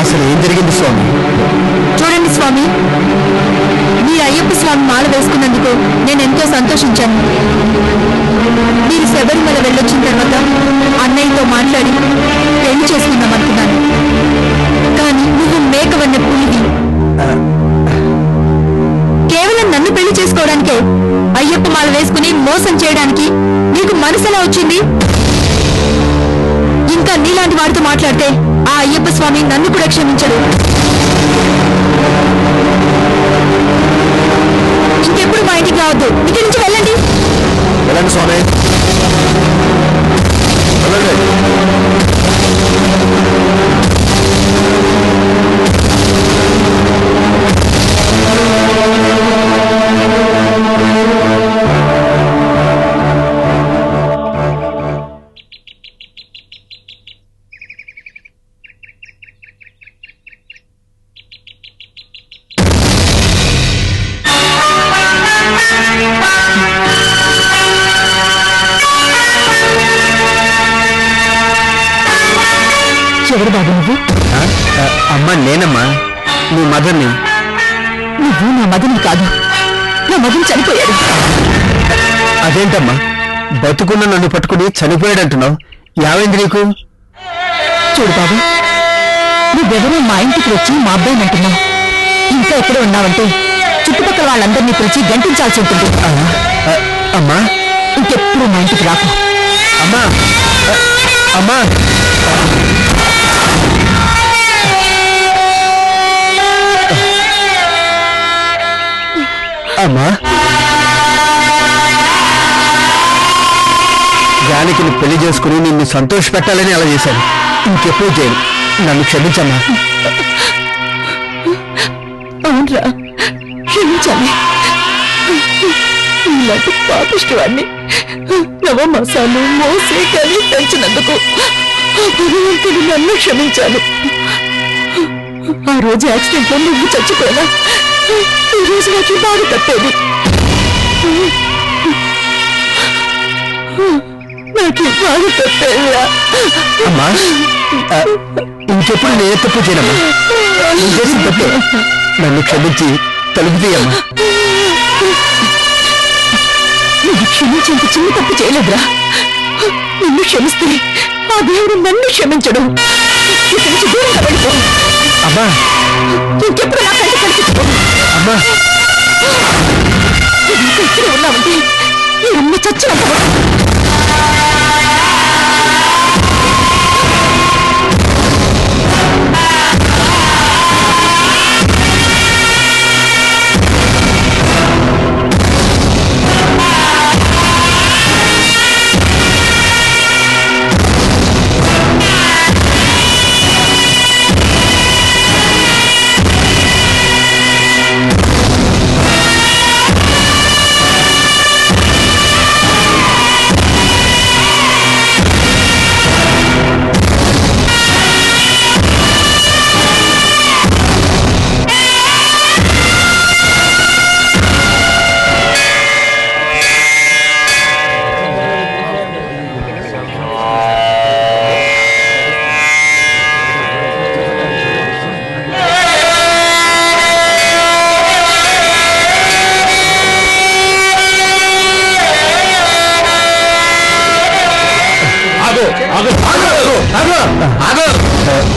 అసలు ఏం జరిగింది స్వామి? చూడండి స్వామి, మీరు అయ్యప్ప స్వామి మాల వేసుకున్నందుకు నేను ఎంతో సంతోషించాను. మీరు శబరిమల వెళ్ళొచ్చిన తర్వాత అన్నయ్యతో మాట్లాడి పెళ్లి చేసుకుందాం అనుకున్నాను. కానీ నువ్వు మేకవన్న పులివి. కేవలం నన్ను పెళ్లి చేసుకోవడానికే అయ్యప్ప మాల వేసుకుని మోసం చేయడానికి నీకు మనసులా వచ్చింది? ఇంకా నీలాంటి వాడితో మాట్లాడితే ఆ అయ్యప్ప స్వామి నన్ను కూడా క్షమించడు. ఇంకెప్పుడు మా ఇంటికి రావద్దు. ఇక్కడి నుంచి వెళ్ళండి. వెళ్ళండి స్వామి, వెళ్ళండి. ఎవరు బాబు నువ్వు? అమ్మా నేనమ్మా, నువ్వు మదర్ని. నువ్వు నా మదన్ కాదు, నా మదన్ చనిపోయాడు. అదేంటమ్మా, బతుకున్న నన్ను పట్టుకుని చనిపోయాడంటున్నావు? యావైంది నీకు? చూడు బాబు, నువ్వెవరో మా ఇంటికి వచ్చి మా అబ్బాయిని అంటున్నావు. ఇంకా ఎక్కడే ఉన్నావంటే చుట్టుపక్కల వాళ్ళందరినీ పిలిచి గంటించాల్సి ఉంటుంది. అమ్మా, ఇంకెప్పుడు మా ఇంటికి రాకు. అమ్మా, అమ్మా. అమ్మా, జానకిని పెళ్లి చేసుకుని నిన్ను సంతోష పెట్టాలని అలా చేశాను. ఇంకెప్పుడు చేయను. నన్ను క్షమించమ్మా. అవునరా, క్షమించాలి. ఇలాంటి పాపిష్టివాణ్ణి నవమాసాలు మోసే కానీ పెంచినందుకు భగవంతుడు నన్ను క్షమించాలి. ఆ రోజు యాక్సిడెంట్ లో నువ్వు చచ్చిపోయినా ఈ రోజు నాకు బాధ తప్పేది. నాకు బాధ తప్పేదిరా. అమ్మా, ఇంకెప్పుడు నేను తప్పు చేయనమ్మా. నేను చేసిన తప్పే. నన్ను క్షమించి తలుపు తీయమ్మా. నువ్వు క్షమించేంత చిన్న తప్పు చేయలేదురా. నిన్ను క్షమిస్తే ఆ దేవుడు నన్ను క్షమించడు. ఇక్కడి నుంచి దూరంగా వెళ్ళిపో. అమ్మా, ఇంకెప్పుడు నా కంటి కనిపించుకో. అమ్మా, నువ్వు ఇంకా ఇక్కడే ఉన్నావంటే ఈ అమ్మ చచ్చినంత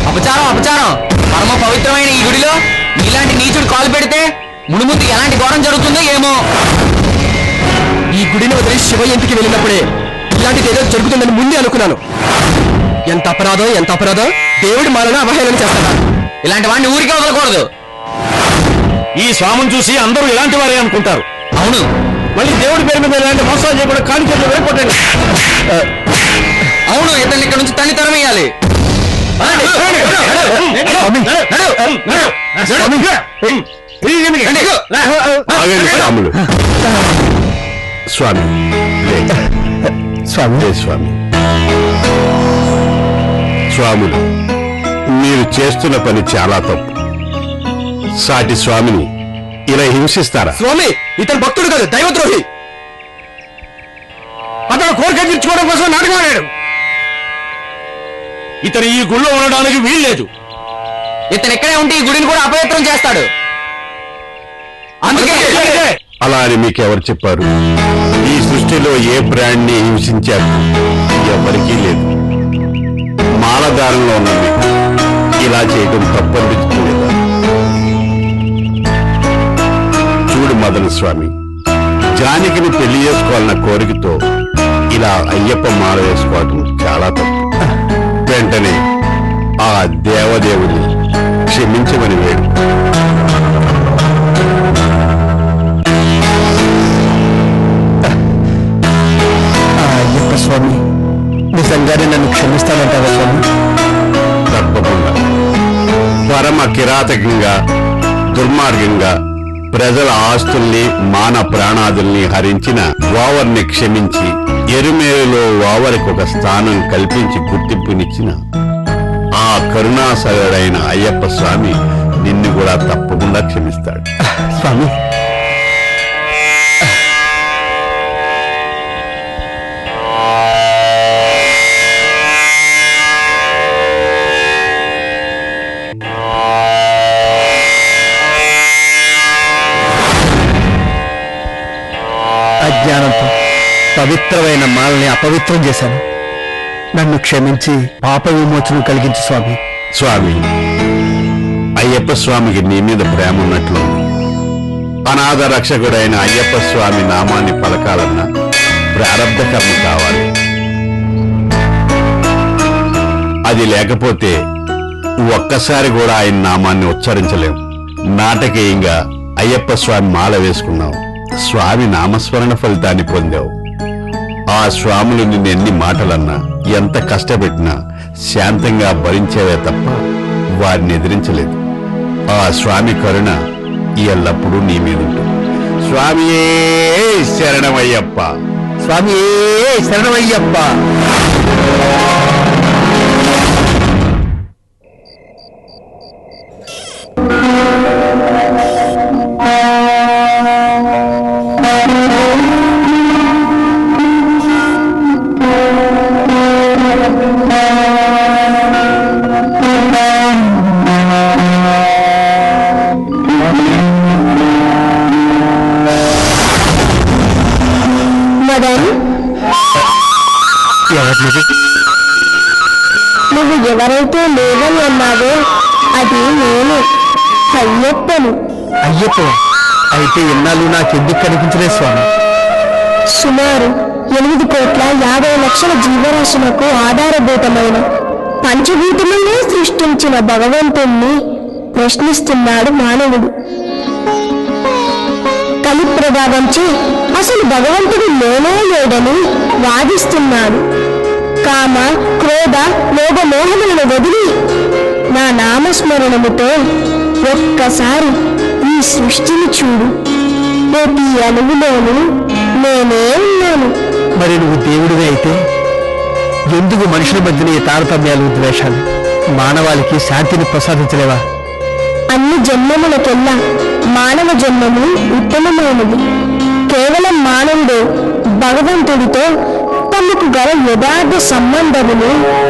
అపచారం అపచారం. పరమ పవిత్రమైన ఈ గుడిలో ఇలాంటి నీచుడు కాలు పెడితే మునుముందు ఎలాంటి ఘోరం జరుగుతుందో ఏమో. ఈ గుడిని వదిలి శివ ఇంటికి వెళ్ళినప్పుడే ఇలాంటిది ఏదో జరుగుతుందని ముందే అనుకున్నాను. ఎంత అపరాధం, ఎంత అపరాధం. దేవుడి మాలను అవహేళన చేస్తాడా? ఇలాంటి వాడిని ఊరికే వదలకూడదు. ఈ స్వామిని చూసి అందరూ ఇలాంటి వారే అనుకుంటారు. అవును, మళ్ళీ దేవుడి పేరు మీద ఇలాంటి మోసాలు చేయకుండా కాని చేతులు వెళ్ళిపోతాను. అవును, ఇతన్ని ఇక్కడ నుంచి తల్లి తరమేయాలి. స్వాములు స్వామి స్వామి, స్వామి స్వాములు, మీరు చేస్తున్న పని చాలా తప్పు. సాటి స్వామిని ఇలా హింసిస్తారా? స్వామి ఇతను భక్తుడు కాదు, దైవద్రోహి. అతను కోరిక తీర్చుకోవడం కోసం నాటకం ఆడాడు. ఇతను ఈ గుళ్ళో ఉండడానికి వీల్లేదు. ఇతను ఇక్కడే ఉంటే ఈ గుడిని కూడా అపవిత్రం చేస్తాడు. అందుకే అలా అని మీకెవరు చెప్పారు? ఈ సృష్టిలో ఏ బ్రాండ్ ని హింసించారు ఎవరికీ లేదు. మాలధారంలో ఉన్నది ఇలా చేయడం తప్పనిపించలేదా? చూడు మదన స్వామి, జానకిని పెళ్లి చేసుకోవాలన్న కోరికతో ఇలా అయ్యప్ప మాల వేసుకోవడం చాలా తప్పు. వెంటనే ఆ దేవదేవుని క్షమించమని వేడు. అయ్యప్ప స్వామి నిజంగానే నన్ను క్షమిస్తానంటావా స్వామి? తప్పకుండా. పరమ కిరాతకంగా, దుర్మార్గంగా ప్రజల ఆస్తుల్ని, మాన ప్రాణాదుల్ని హరించిన వావర్ని క్షమించి ఎరుమేరులో వావరికి ఒక స్థానం కల్పించి గుర్తింపునిచ్చిన ఆ కరుణాసరుడైన అయ్యప్ప స్వామి నిన్ను కూడా తప్పకుండా క్షమిస్తాడు. స్వామి అజ్ఞానంతో పవిత్రమైన మాలని అపవిత్రం చేశాను. నన్ను క్షమించి పాప విమోచనం కలిగించు స్వామి. స్వామి, అయ్యప్ప స్వామికి నీ మీద ప్రేమ ఉన్నట్లు అనాథ రక్షకుడైన అయ్యప్ప స్వామి నామాన్ని పలకాలన్నా ప్రారబ్ధ కర్మ కావాలి. అది లేకపోతే ఒక్కసారి కూడా ఆయన నామాన్ని ఉచ్చరించలేం. నాటకీయంగా అయ్యప్ప స్వామి మాల వేసుకున్నావు, స్వామి నామస్మరణ ఫలితాన్ని పొందావు. ఆ స్వాములు నిన్ను ఎన్ని మాటలన్నా, ఎంత కష్టపెట్టినా శాంతంగా భరించేవే తప్ప వారిని ఎదిరించలేదు. ఆ స్వామి కరుణ ఎల్లప్పుడూ నీ మీద ఉంటుంది. స్వామియే శరణమయ్యప్ప. స్వామియే శరణమయ్యప్ప. మదన్, నువ్వు ఎవరైతే లేవని అన్నావో అది నేను, అయ్యప్పను. అయ్యప్ప అయితే ఎన్నాళ్ళు నాకెందుకు కనిపించలేదు స్వామి? సుమారు 8,50,00,000 జీవరాశులకు ఆధారభూతమైన పంచభూతములనే సృష్టించిన భగవంతుణ్ణి ప్రశ్నిస్తున్నాడు మానవుడు. కలి ప్రభావంచే అసలు భగవంతుడు లేనే లేడని వాదిస్తున్నాడు. కామ, క్రోధ, లోభ మోహములను వదిలి నా నామస్మరణముతో ఒక్కసారి ఈ సృష్టిని చూడు. ప్రతి అణువులోనూ నేనే ఉన్నాను. మరి నువ్వు దేవుడివే అయితే ఎందుకు మనుషుల మధ్యన ఈ తారతమ్యాలు, ద్వేషాలు? మానవాళికి శాంతిని ప్రసాదించలేవా? అన్ని జన్మములకెల్లా మానవ జన్మము ఉత్తమమైనది. కేవలం మానవుడు భగవంతుడితో తమకు గల యథార్థ సంబంధమును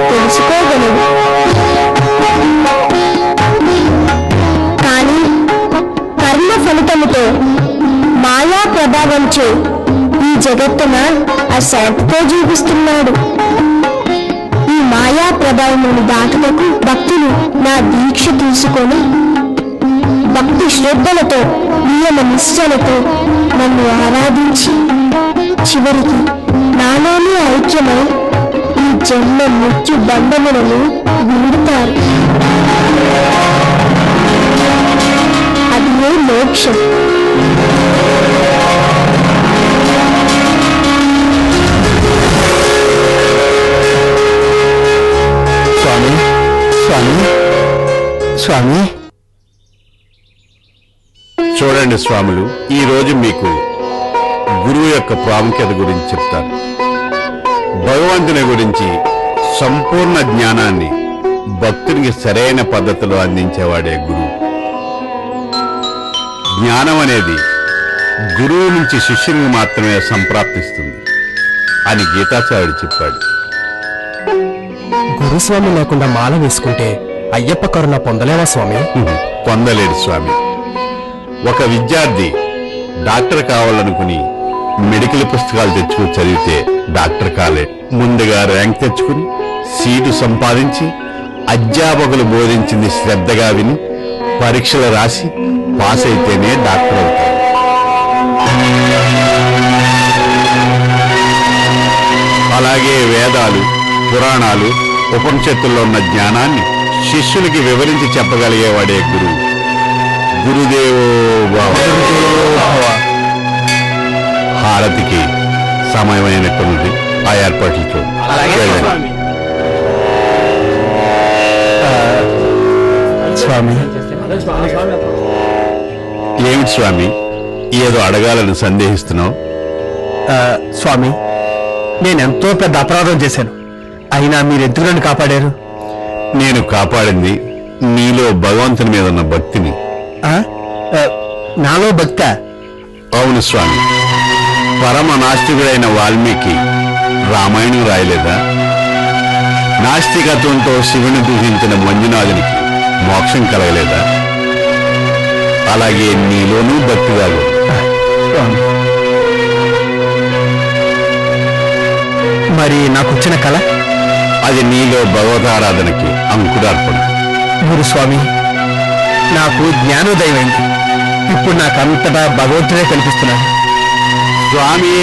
తెలుసుకోగలడు. కానీ కర్మ ఫలితముతో మాయా ప్రభావంచే ఈ జగత్తున అశాంతితో జీవిస్తున్నాడు. ఈ మాయా ప్రభావమును దాటుటకు భక్తులు నా దీక్ష తీసుకొని భక్తి శ్రద్ధలతో, నియమ నిశ్చలతో నన్ను ఆరాధించి చివరికి నాలోనే ఐక్యమై ఈ జన్మ మృత్యు బంధములను వీడుతారు. అదే మోక్షం. స్వామి, స్వామి, స్వామి. చూడండి స్వాములు, ఈ రోజు మీకు గురువు యొక్క ప్రాముఖ్యత గురించి చెప్తాను. భగవంతుని గురించి సంపూర్ణ జ్ఞానాన్ని భక్తునికి సరైన పద్ధతిలో అందించేవాడే గురువు. జ్ఞానం అనేది గురువు నుంచి శిష్యునికి మాత్రమే సంప్రాప్తిస్తుంది అని గీతాచార్యుడు చెప్పాడు. గురుస్వామి లేకుండా మాల వేసుకుంటే అయ్యప్ప కరుణ పొందలేవా స్వామి? పొందలేడు స్వామి. ఒక విద్యార్థి డాక్టర్ కావాలనుకుని మెడికల్ పుస్తకాలు తెచ్చుకుని చదివితే డాక్టర్ కాలే. ముందుగా ర్యాంక్ తెచ్చుకుని సీటు సంపాదించి అధ్యాపకులు బోధించింది శ్రద్ధగా విని పరీక్షలు రాసి పాస్ అయితేనే డాక్టర్ అవుతాడు. అలాగే వేదాలు, పురాణాలు, ఉపనిషత్తుల్లో ఉన్న జ్ఞానాన్ని శిష్యులకి వివరించి చెప్పగలిగేవాడే గురువు. గురుదేవో భవ. హారతికి సమయమైనటువంటి ఆ ఏర్పాట్లు చూడు. స్వామి, ఏమిటి స్వామి, ఏదో అడగాలని సందేహిస్తున్నావు? స్వామి, నేనెంతో పెద్ద అపరాధం చేశాను, అయినా మీరెందుకు నన్ను కాపాడారు? నేను కాపాడింది నీలో భగవంతుని మీద ఉన్న భక్తిని. నాలో భక్త? అవును స్వామి. పరమ నాస్తికుడైన వాల్మీకి రామాయణం రాయలేదా? నాస్తికత్వంతో శివుని దూషించిన మంజునాథునికి మోక్షం కలగలేదా? అలాగే నీలోనూ భక్తి కాదు. మరి నాకొచ్చిన కళ? అది నీలో భగవతారాధనకి అంకురార్పణ. గురుస్వామి, నాకు జ్ఞానోదయమైంది. ఇప్పుడు నాకంతటా భగవంతుడే కనిపిస్తున్నాడు. స్వామి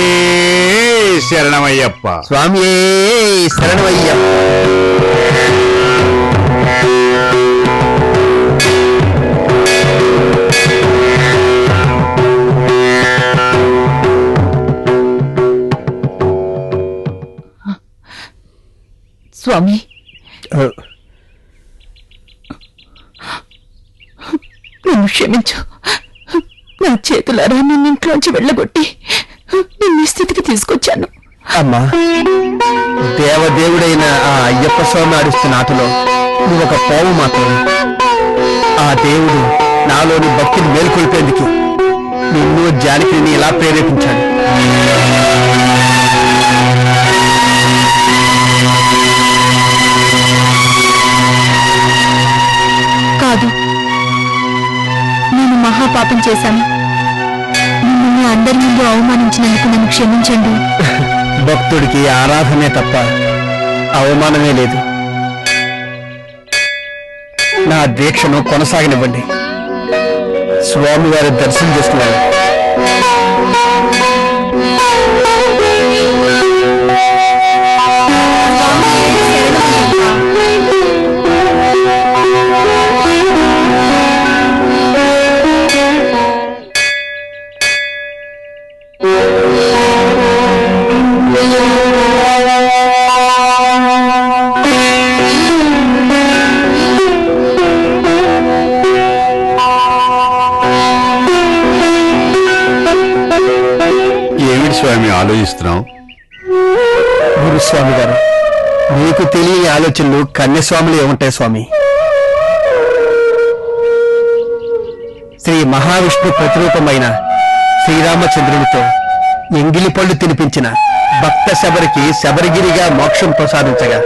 శరణమయ్యప్ప. స్వామి శరణమయ్యప్ప. స్వామి, నన్ను క్షమించు. నా చేతులారా నిన్ను ఇంట్లోంచి వెళ్ళగొట్టి నిన్ను ఈ స్థితికి తీసుకొచ్చాను. అమ్మా, దేవదేవుడైన ఆ అయ్యప్ప స్వామి ఆడిస్తున్న ఆటలో నువ్వు ఒక పావు మాత్రమే. ఆ దేవుడు నాలోని భక్తిని మేల్కొల్పేందుకు నిన్ను జానకిని ఇలా ప్రేరేపించాడు. కాదు, నేను మహాపాపం చేశాను. మిమ్మల్ని అందరి ముందు అవమానించినందుకు నన్ను క్షమించండి. భక్తుడికి ఆరాధనే తప్ప అవమానమే లేదు. నా దీక్షను కొనసాగనివ్వండి. స్వామివారి దర్శనం చేసుకున్నాను. ఏమిటి స్వామి ఆలోచిస్తున్నావు? గురుస్వామి గారు, మీకు తెలియని ఆలోచనలు కన్యస్వాములు ఏముంటాయి స్వామి? శ్రీ మహావిష్ణు ప్రతిరూపమైన శ్రీరామచంద్రునితో ఎంగిలి పళ్ళు తినిపించిన భక్త శబరికి శబరిగిరిగా మోక్షం ప్రసాదించగా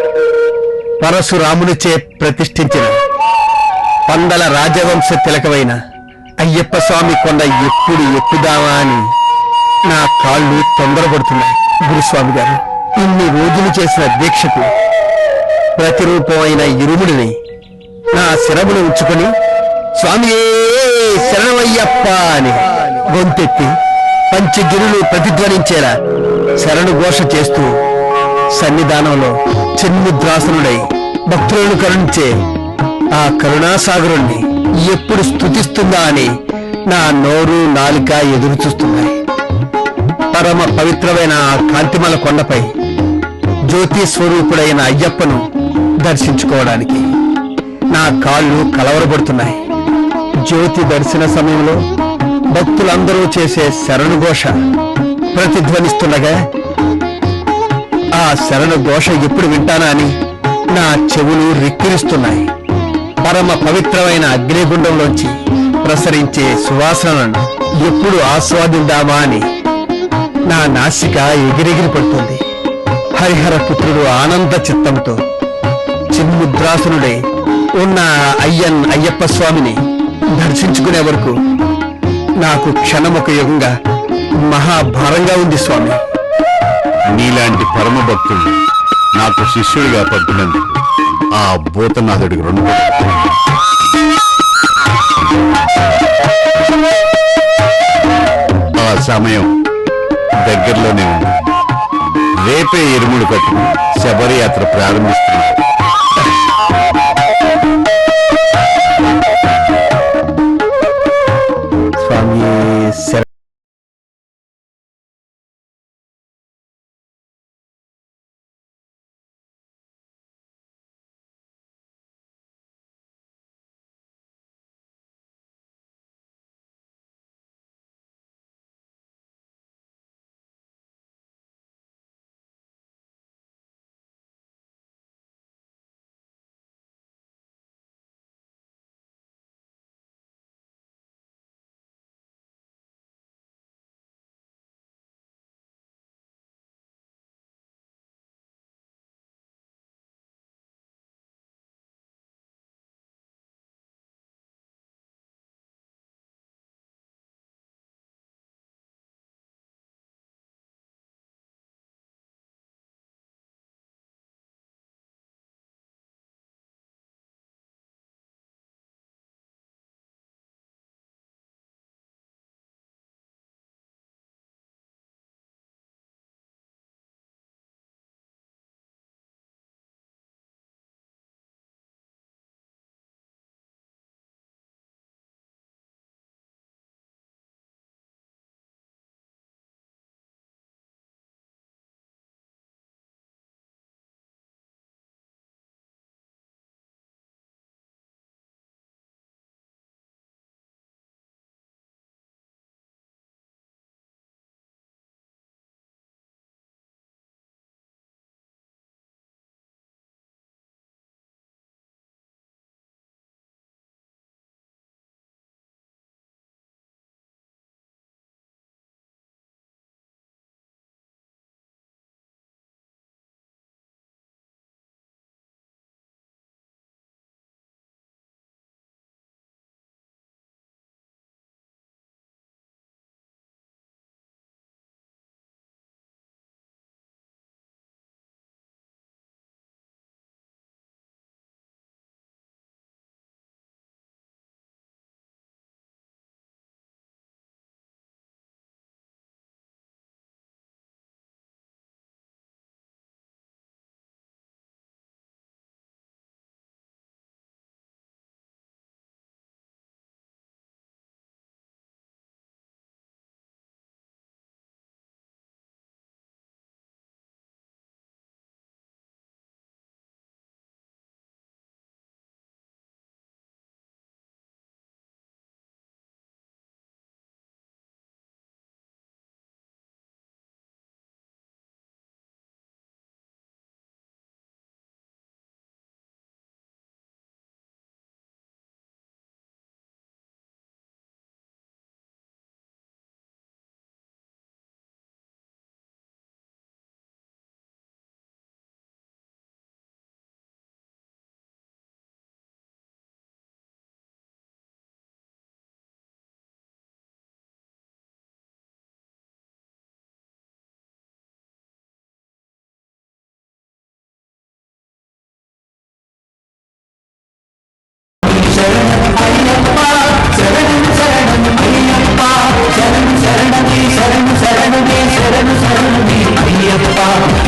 పరశురామునిచే ప్రతిష్ఠించిన పందల రాజవంశ తిలకమైన అయ్యప్ప స్వామి కొండ ఎప్పుడు ఎక్కుదామా అని నా కాళ్ళు తొందరపడుతున్నాయి. గురుస్వామి గారు, ఇన్ని రోజులు చేసిన దీక్షకు ప్రతిరూపమైన ఇరుముడిని నా శిరమును ఉంచుకొని స్వామియే శరణమయ్యప్ప అని గొంతెత్తి పంచగిరులు ప్రతిధ్వనించేలా శరణు ఘోష చేస్తూ సన్నిధానంలో చిన్ముద్రాసనుడై భక్తులను కరుణించే ఆ కరుణాసాగరుణ్ణి ఎప్పుడు స్తుతిస్తుందా అని నా నోరు నాలిక ఎదురు చూస్తున్నాయి. పరమ పవిత్రమైన ఆ కాంతిమల కొండపై జ్యోతి స్వరూపుడైన అయ్యప్పను దర్శించుకోవడానికి నా కాళ్ళు కలవరపడుతున్నాయి. జ్యోతి దర్శన సమయంలో భక్తులందరూ చేసే శరణు ఘోష ప్రతిధ్వనిస్తుండగా ఆ శరణు ఘోష ఎప్పుడు వింటానా అని నా చెవులు రిక్కిరిస్తున్నాయి. పరమ పవిత్రమైన అగ్నిగుండంలోంచి ప్రసరించే సువాసనను ఎప్పుడు ఆస్వాదిందామా అని నా నాసిక ఎగిరెగిరి పడుతుంది. హరిహర పుత్రుడు ఆనంద చిత్తంతో చిన్ముద్రాసునుడై ఉన్న అయ్యప్ప స్వామిని దర్శించుకునే వరకు నాకు క్షణమొక యుగంగా మహాభారంగా ఉంది స్వామి. నీలాంటి పరమ భక్తుడు నాకు శిష్యుడిగా పంపినందుకు ఆ భూతనాథుడికి రుణపడి. ఆ సమయం దగ్గరలోనే ఉంది. రేపే ఇరుముడు కట్టుకుని శబరి యాత్ర ప్రారంభిస్తున్నారు. స్వామి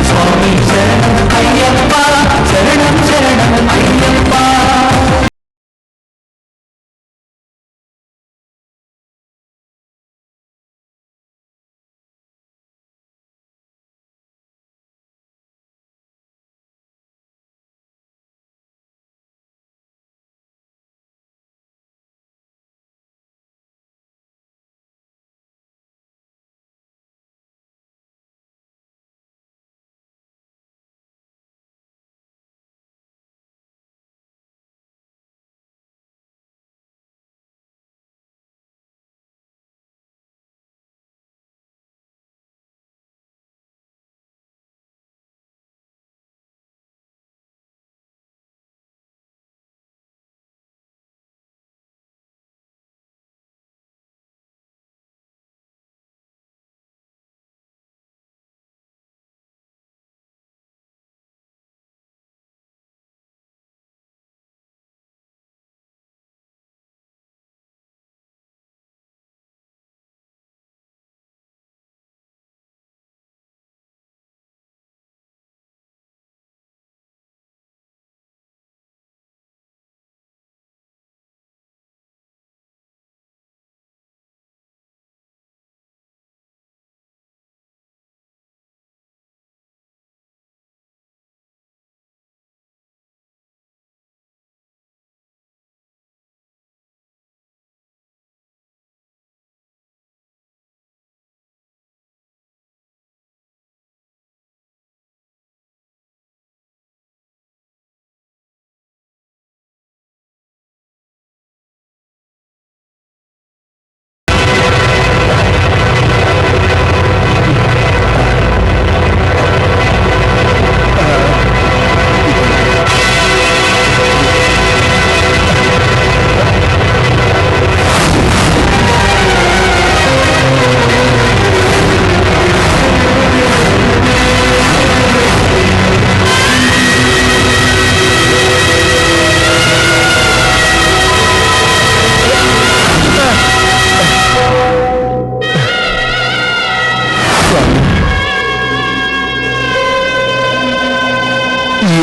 స్వామి శరణం అయ్యప్ప శరణం శరణం అయ్యప్ప.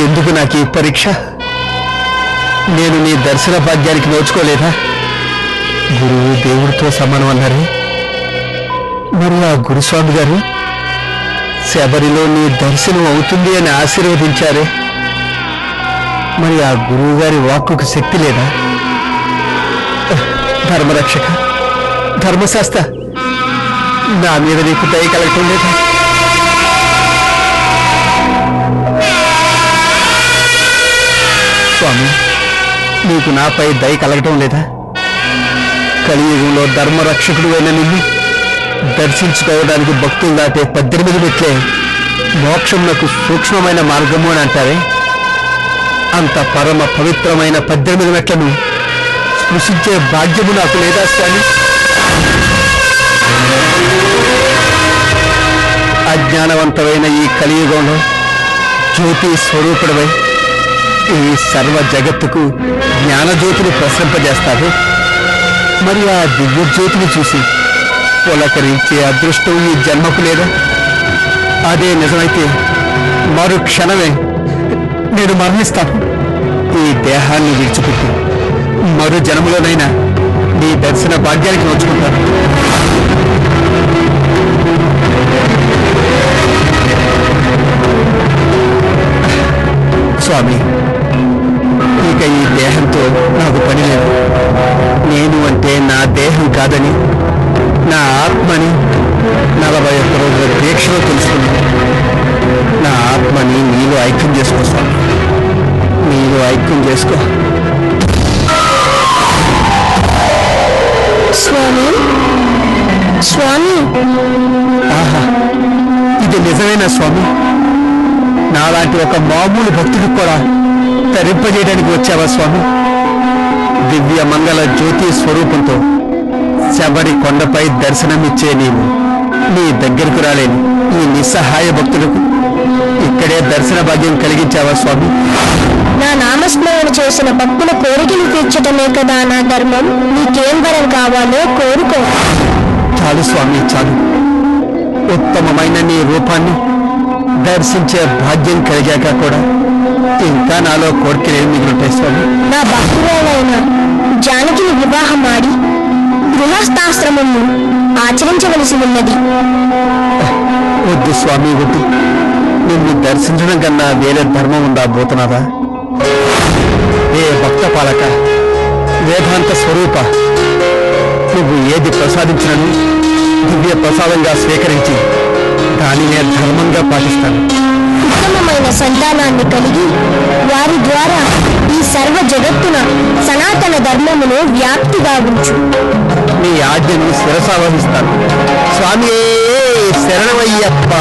ఎందుకు నాకు ఈ పరీక్ష? నేను నీ దర్శన భాగ్యానికి నోచుకోలేదా? గురువు దేవుడితో సమానం అన్నారే, మరి ఆ గురుస్వామి గారు శబరిలో నీ దర్శనం అవుతుంది అని ఆశీర్వదించారే, మరి ఆ గురువు గారి వాక్కుకు శక్తి లేదా? ధర్మరక్షక, ధర్మశాస్త్ర, నా మీద నీకు దయ కలగటం లేదా? స్వామి, నీకు నాపై దయ కలగటం లేదా? కలియుగంలో ధర్మరక్షకుడు అయిన నిన్ను దర్శించుకోవడానికి భక్తులు దాటే 18 మెట్లే మోక్షమునకు సూక్ష్మమైన మార్గము అని అంటారే, అంత పరమ పవిత్రమైన 18 మెట్లను స్పృశించే భాగ్యము నాకు లేదా స్వామి? అజ్ఞానవంతమైన ఈ కలియుగంలో జ్యోతి స్వరూపుడవై ఈ సర్వ జగత్తుకు జ్ఞానజ్యోతిని ప్రసరింపజేస్తాడు. మరి ఆ దివ్య జ్యోతిని చూసి పులకరించే అదృష్టం ఈ జన్మకు లేదా? అదే నిజమైతే మరు క్షణమే నేను మరణిస్తాను. ఈ దేహాన్ని విడిచిపెట్టి మరు జన్మలోనైనా నీ దర్శన భాగ్యానికి నోచుకుంటాను. స్వామి, ఇక ఈ దేహంతో నాకు పని లేదు. నేను అంటే నా దేహం కాదని, నా ఆత్మని 41 రోజుల దీక్షలో తెలుసుకున్నాను. నా ఆత్మని నీలో ఐక్యం చేసుకో స్వామి, నీలో ఐక్యం చేసుకో. స్వామి, స్వామి, ఆహా, ఇది నిజమేనా స్వామి? నాలాంటి ఒక మామూలు భక్తుడికి కూడా తరింపజేయడానికి వచ్చావా స్వామి? దివ్య మంగళ జ్యోతి స్వరూపంతో శబరి కొండపై దర్శనమిచ్చే నీవు నీ దగ్గరకు రాలేని ఈ నిస్సహాయ భక్తులకు ఇక్కడే దర్శన భాగ్యం కలిగించావా స్వామి? నా నామస్మరణ చేసిన భక్తుల కోరికలు తీర్చటమే కదా నా ధర్మం. నీకేం వరం కావాలో కోరుకో. చాలు స్వామి, చాలు. ఉత్తమమైన నీ రూపాన్ని దర్శించే భాగ్యం కలిగాక కూడా ఇంకా నాలో కోరికలేమి మిగులుంటాయి స్వామి. నా భక్తురాలైన జానకిని వివాహం ఆడి గృహస్థాశ్రమము ఆచరించవలసి ఉన్నది. వద్దు స్వామి వద్దు. నిన్ను దర్శించడం కన్నా వేరే ధర్మం ఉందా భూతనాథ? ఏ భక్త పాలక, వేదాంత స్వరూప, నువ్వు ఏది ప్రసాదించినను దివ్య ప్రసాదంగా స్వీకరించి దానినే ధర్మంగా పాటిస్తాను. ఉత్తమమైన సంతానాన్ని కలిగి వారి ద్వారా ఈ సర్వ జగత్తున సనాతన ధర్మమును వ్యాప్తిగా ఉంచు. నీ ఆజ్ఞను శిరసావహిస్తాను. స్వామి శరణమయ్యప్ప.